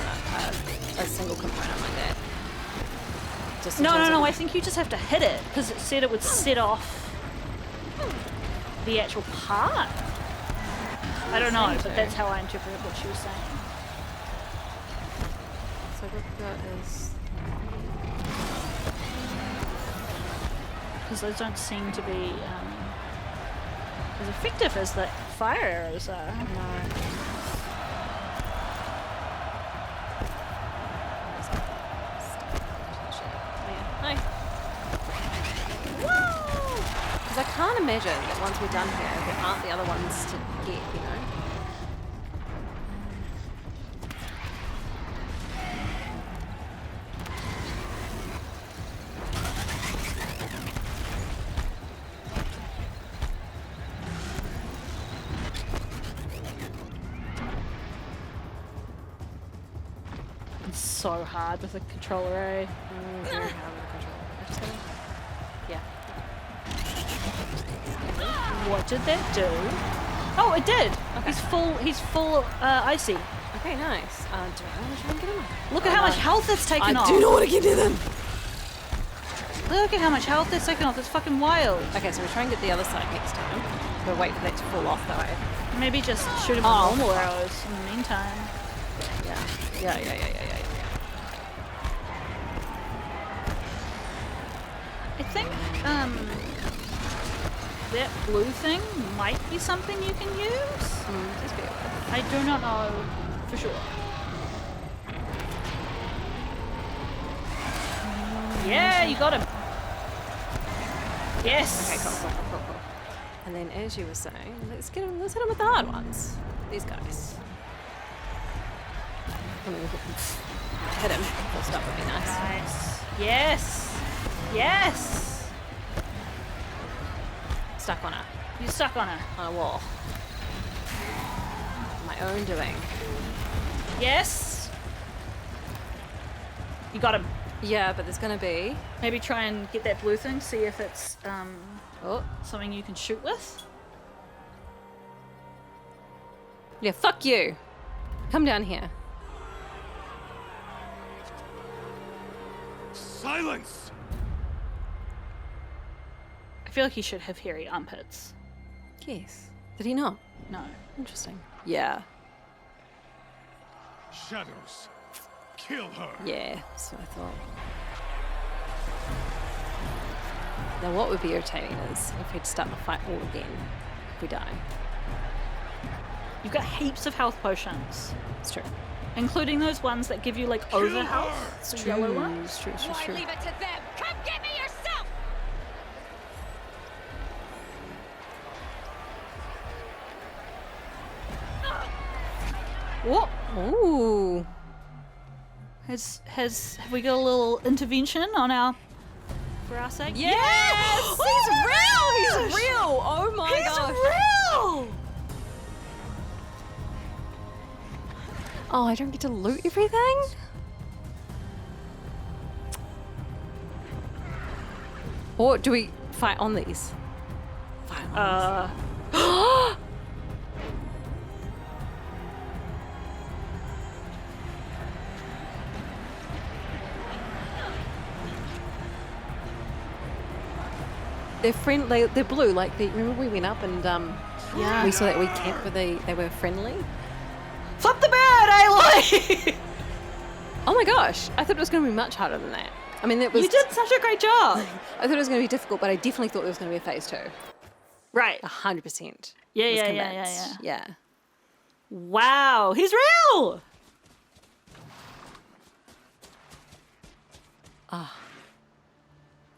a single component like that. Just in terms No, of- I think you just have to hit it because it said it would set off the actual part. I don't know, but that's how I interpreted what she was saying. So what we've got is... Because those don't seem to be as effective as the fire arrows are. No. Hi. Because I can't imagine that once we're done here, there aren't the other ones to get, you know? It's so hard with the controller, eh? Very hard with the controller. I just gotta... Yeah. What did that do? Oh, it did. Okay. He's full icy. Okay, nice. Do I want to try and get him? Look at how much health it's taken off. I do not want to get near them. Look at how much health it's taken off. It's fucking wild. Okay, so we try and get the other side next time. But wait for that to fall off though. Maybe just shoot him with normal arrows in the meantime. Yeah. I think that blue thing might be something you can use. Just be aware. I do not know for sure. Yeah, you got him. Yes. Okay, cool. And then, as you were saying, let's hit him with the hard ones. These guys. I mean, we could hit him. Full stop would be nice. Nice. Yes. Stuck on her. You stuck on her. On a wall. My own doing. Yes. You got him. Yeah, but there's gonna be. Maybe try and get that blue thing, see if it's Oh. something you can shoot with. Yeah, fuck you. Come down here. Silence! I feel like he should have hairy armpits. Yes. Did he not? No. Interesting. Yeah. Shadows. Kill her. Yeah, that's what I thought. Now what would be irritating is if we'd start the fight all again if we die. You've got heaps of health potions, It's true. including those ones that give you like over health. It's The true. yellow ones. It's true. It's true. It's Why true. leave it to them? Come get me yourself! What? Ooh. Have we got a little intervention on our for our sake? Yes! He's real! He's real! Oh my He's gosh. real! Oh, I don't get to loot everything? Or do we fight on these? Fight on these. They're friendly. They're blue. Like remember we went up and Yeah. we saw that we camped where they were friendly. Flip the bird, Aloy! Oh my gosh! I thought it was going to be much harder than that. I mean, that was. You did such a great job. I thought it was going to be difficult, but I definitely thought there was going to be a phase 2. Right. 100%. Yeah, was yeah, convinced. yeah. Yeah. Wow, he's real!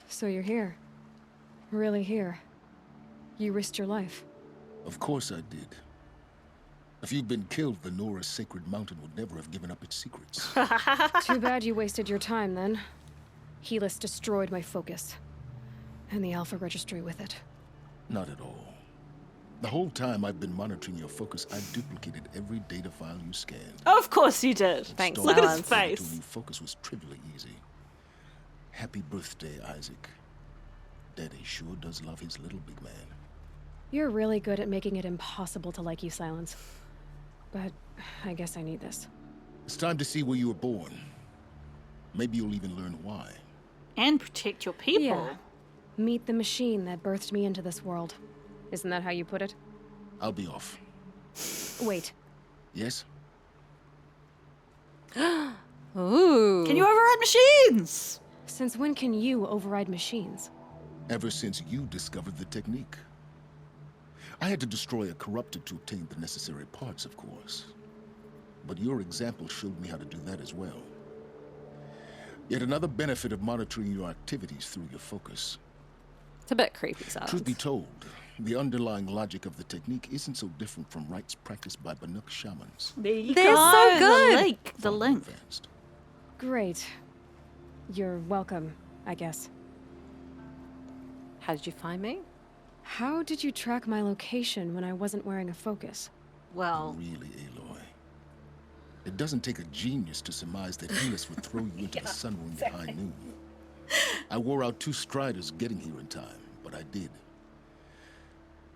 So you're here. Really here. You risked your life. Of course I did. If you'd been killed, the Nora's sacred mountain would never have given up its secrets. Too bad you wasted your time then. Helis destroyed my focus. And the Alpha Registry with it. Not at all. The whole time I've been monitoring your focus, I've duplicated every data file you scanned. Of course you did. Thanks, Look at his Sylens. face. To new focus was trivially easy. Happy birthday, Isaac. Daddy sure does love his little big man. You're really good at making it impossible to like you, Sylens. But I guess I need this. It's time to see where you were born. Maybe you'll even learn why. And protect your people. Yeah. Meet the machine that birthed me into this world. Isn't that how you put it? I'll be off. Wait. Yes? Ooh. Can you override machines? Since when can you override machines? Ever since you discovered the technique. I had to destroy a corrupted to obtain the necessary parts, of course. But your example showed me how to do that as well. Yet another benefit of monitoring your activities through your focus. It's a bit creepy, Sylens. Truth be told, the underlying logic of the technique isn't so different from rites practiced by Banuk shamans. There you They're go. so good. The link. The Far more link. advanced. Great. You're welcome, I guess. How did you find me? How did you track my location when I wasn't wearing a focus? Well, Really, Aloy. It doesn't take a genius to surmise that Helis would throw you into the sun when you're high noon. I wore out 2 striders getting here in time, but I did.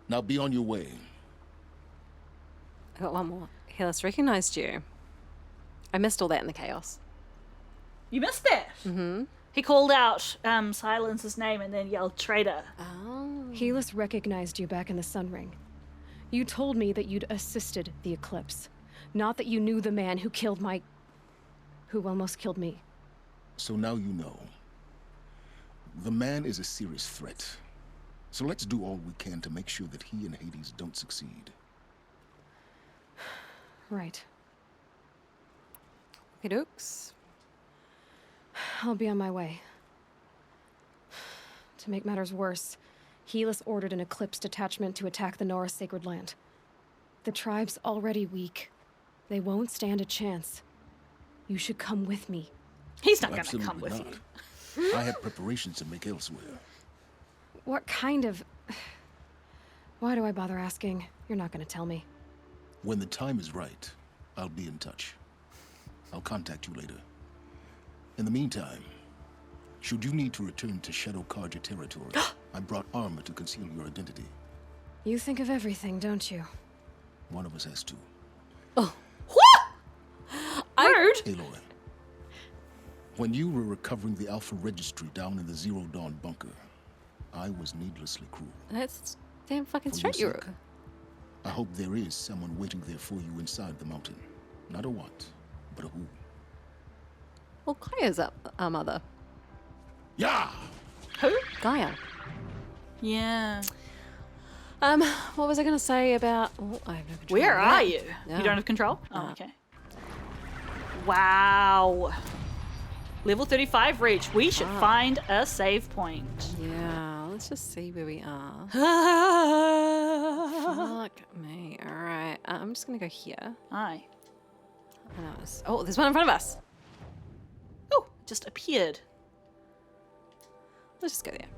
Now be on your way. I got one more. Helis recognized you. I missed all that in the chaos. you missed that. Mm-hmm. He called out Sylens' name and then yelled traitor. Oh. Helis recognized you back in the Sun Ring. You told me that you'd assisted the eclipse. Not that you knew the man who killed my... who almost killed me. So now you know. The man is a serious threat. So let's do all we can to make sure that he and Hades don't succeed. Right. Okay, dokes. I'll be on my way. To make matters worse, Helis ordered an Eclipse detachment to attack the Nora Sacred Land. The tribe's already weak. They won't stand a chance. You should come with me. He's not going to Absolutely come with not. you. I had preparations to make elsewhere. What kind of... Why do I bother asking? You're not going to tell me. When the time is right, I'll be in touch. I'll contact you later. In the meantime, Should you need to return to Shadow Karja territory, I brought armor to conceal your identity. You think of everything, don't you? One of us has to. Rude. Aloy, when you were recovering the Alpha Registry down in the Zero Dawn bunker, I was needlessly cruel. That's damn fucking For straight, your you sake, I hope there is someone waiting there for you inside the mountain. Not a what, but a who. Well, Gaia's our mother. Yeah! Who? Gaia. Yeah. What was I going to say about... Oh, I have no control. Where are you? Yeah. You don't have control? Oh, okay. Wow. Level 35 reach. We should find a save point. Yeah, let's just see where we are. Fuck me. All right. I'm just going to go here. Aye. Oh, there's one in front of us. Oh, just appeared. Let's just go there.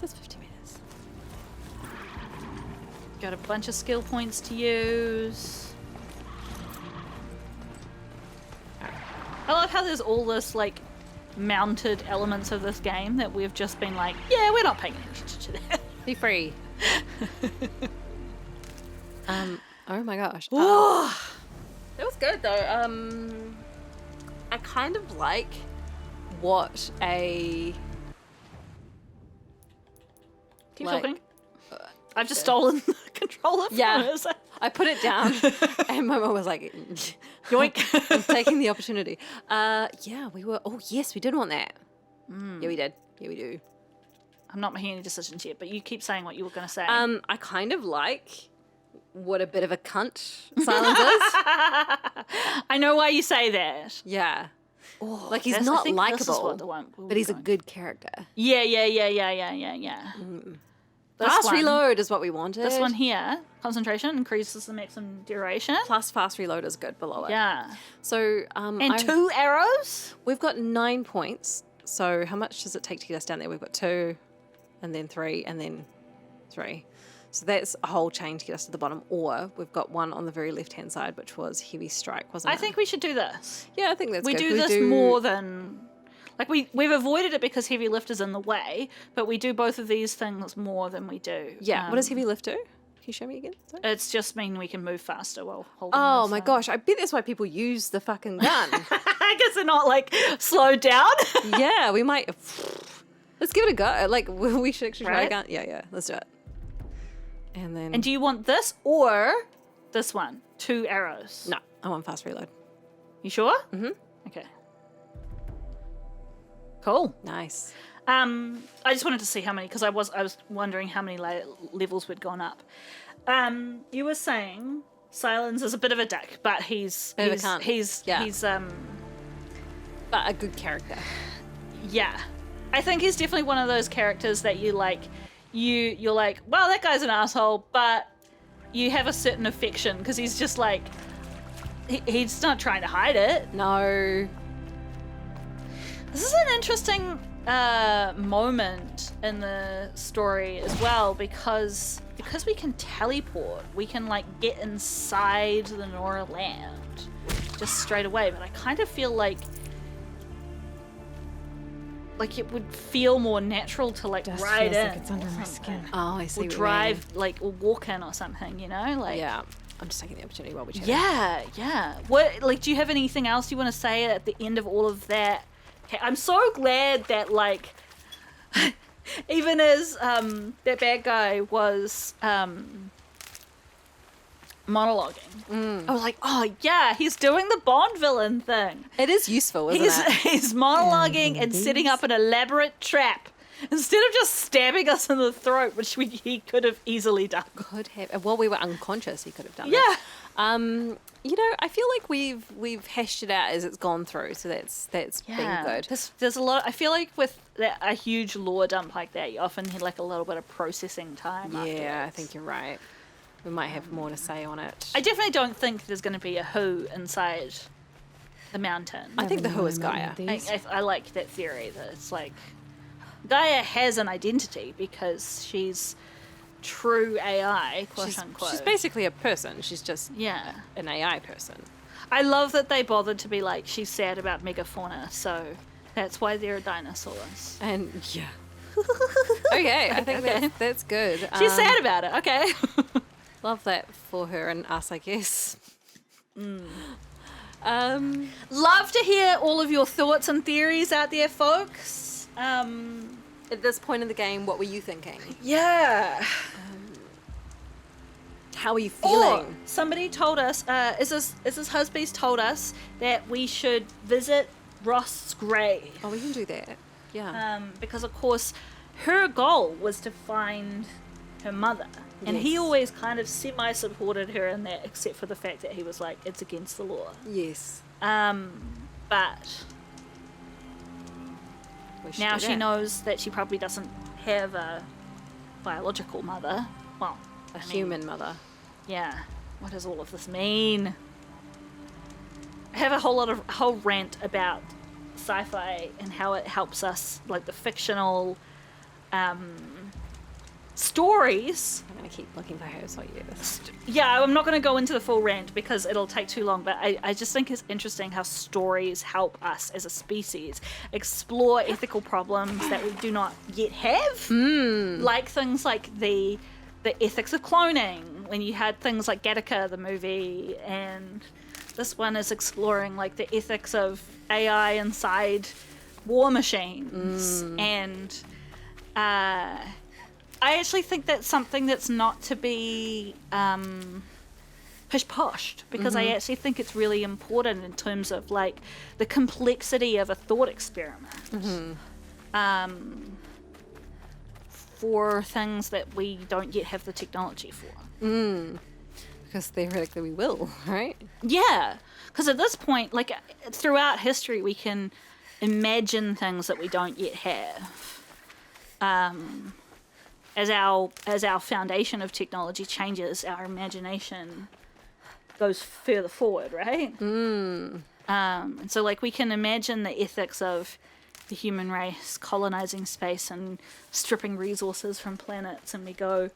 That's 50 meters. Got a bunch of skill points to use. I love how there's all this, like, mounted elements of this game that we've just been like, yeah, we're not paying attention to that. Be free. Oh my gosh. That was good though. I kind of like what a... Keep like, talking. I've just stolen the controller from Yeah. us. I put it down and my mum was like, yoink, I'm taking the opportunity. Yeah, we were, oh yes, we did want that. Yeah, we did. Yeah, we do. I'm not making any decisions yet, but you keep saying what you were going to say. I kind of like what a bit of a cunt Sylens is. I know why you say that. Yeah. Oh, Like he's that's- I not think this is what likable, the one we but were he's a going- good character. Yeah. This Fast one- reload is what we wanted. This one here, concentration increases the maximum duration. Plus fast reload is good below it. Yeah. So And 2 arrows? We've got 9 points. So how much does it take to get us down there? We've got 2, and then 3, and then 3. So that's a whole chain to get us to the bottom. Or we've got one on the very left-hand side, which was heavy strike, wasn't it? I think we should do this. Yeah, I think that's We good. do this more than... Like, we've avoided it because heavy lift is in the way, but we do both of these things more than we do. Yeah. What does heavy lift do? Can you show me again? Sorry. It's just mean we can move faster while holding Oh this my thing. gosh! I bet that's why people use the fucking gun. I guess they're not, like, slowed down. Yeah, we might. Let's give it a go. Like we should actually try a Right? gun. Yeah, let's do it. And then. And do you want this or this one? 2 arrows. No, I want fast reload. You sure? Mm-hmm. Okay. Cool. Nice. I just wanted to see how many, because I was wondering how many levels we'd gone up. You were saying Sylens is a bit of a dick, but he's Bit of a cunt. he's But a good character. yeah. I think he's definitely one of those characters that you like. You're like, well, that guy's an asshole, but you have a certain affection because he's just like he's not trying to hide it. No. This is an interesting moment in the story as well because we can teleport, we can like get inside the Nora land just straight away. But I kind of feel like it would feel more natural to like Dust ride feels in, like it's under my skin. Oh, I see. or what you drive like or walk in or something. You know, like Yeah. I'm just taking the opportunity while we chat. yeah. What like? Do you have anything else you want to say at the end of all of that? Okay, I'm so glad that like, even as that bad guy was monologuing, I was like, oh yeah, he's doing the Bond villain thing. It is useful, isn't it? He's monologuing and setting up an elaborate trap instead of just stabbing us in the throat, which he could have easily done. Could have. While we were unconscious, he could have done Yeah. that. You know, I feel like we've hashed it out as it's gone through, so that's been good. There's a lot. I feel like with a huge lore dump like that, you often had like a little bit of processing time. Yeah, I afterwards. think you're right. We might have more to say on it. I definitely don't think there's going to be a who inside the mountain. I think the Never who is mind, Gaia. one of these. I like that theory that it's like Gaia has an identity because she's true AI, quote unquote. She's basically a person. She's just yeah. an AI person. I love that they bothered to be like she's sad about megafauna, so That's why there are dinosaurs. And yeah. Okay, I think that's good. She's sad about it. Okay. Love that for her and us, I guess. Love to hear all of your thoughts and theories out there, folks. At this point in the game, what were you thinking? Yeah. How are you feeling? Or somebody told us, is this Husby's told us that we should visit Ross's grave. Oh, we can do that. Yeah. Because of course, her goal was to find her mother. And he Yes. always kind of semi-supported her in that, except for the fact that he was like, it's against the law. Yes. But We should now do she that. knows that she probably doesn't have a biological mother. Well, A human mother. Yeah. What does all of this mean? I have a whole rant about sci-fi and how it helps us, like the fictional stories. I'm going to keep looking for her, so yes. Yeah, I'm not going to go into the full rant because it'll take too long, but I just think it's interesting how stories help us as a species explore ethical problems that we do not yet have. Like things like the ethics of cloning, when you had things like Gattaca, the movie, and this one is exploring like the ethics of AI inside war machines. And I actually think that's something that's not to be pish-poshed, because I actually think it's really important in terms of like the complexity of a thought experiment. For things that we don't yet have the technology for. Because theoretically we will, right? Yeah, because at this point, like throughout history, we can imagine things that we don't yet have. As our foundation of technology changes, our imagination goes further forward, right? And so, like, we can imagine the ethics of the human race colonizing space and stripping resources from planets, and we go,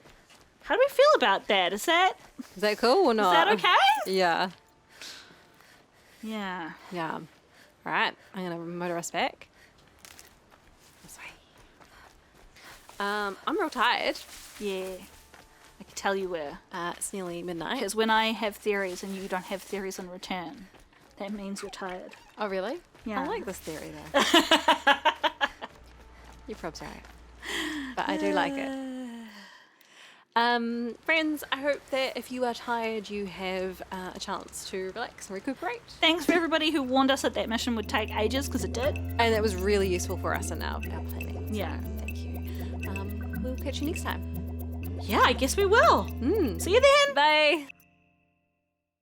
how do we feel about that? Is that cool or not? that okay? Yeah. Yeah. Yeah. All right. I'm going to motor us back. This way. I'm real tired. Yeah. I can tell you where. It's nearly midnight. Because when I have theories and you don't have theories in return, that means you're tired. Oh, really? Yeah. I like this theory, though. You're probably right. But I do like it. Friends, I hope that if you are tired, you have a chance to relax and recuperate. Thanks for everybody who warned us that that mission would take ages, because it did. And that was really useful for us in our planning. Yeah. So thank you. We'll catch you next time. Yeah, I guess we will. See you then. Bye.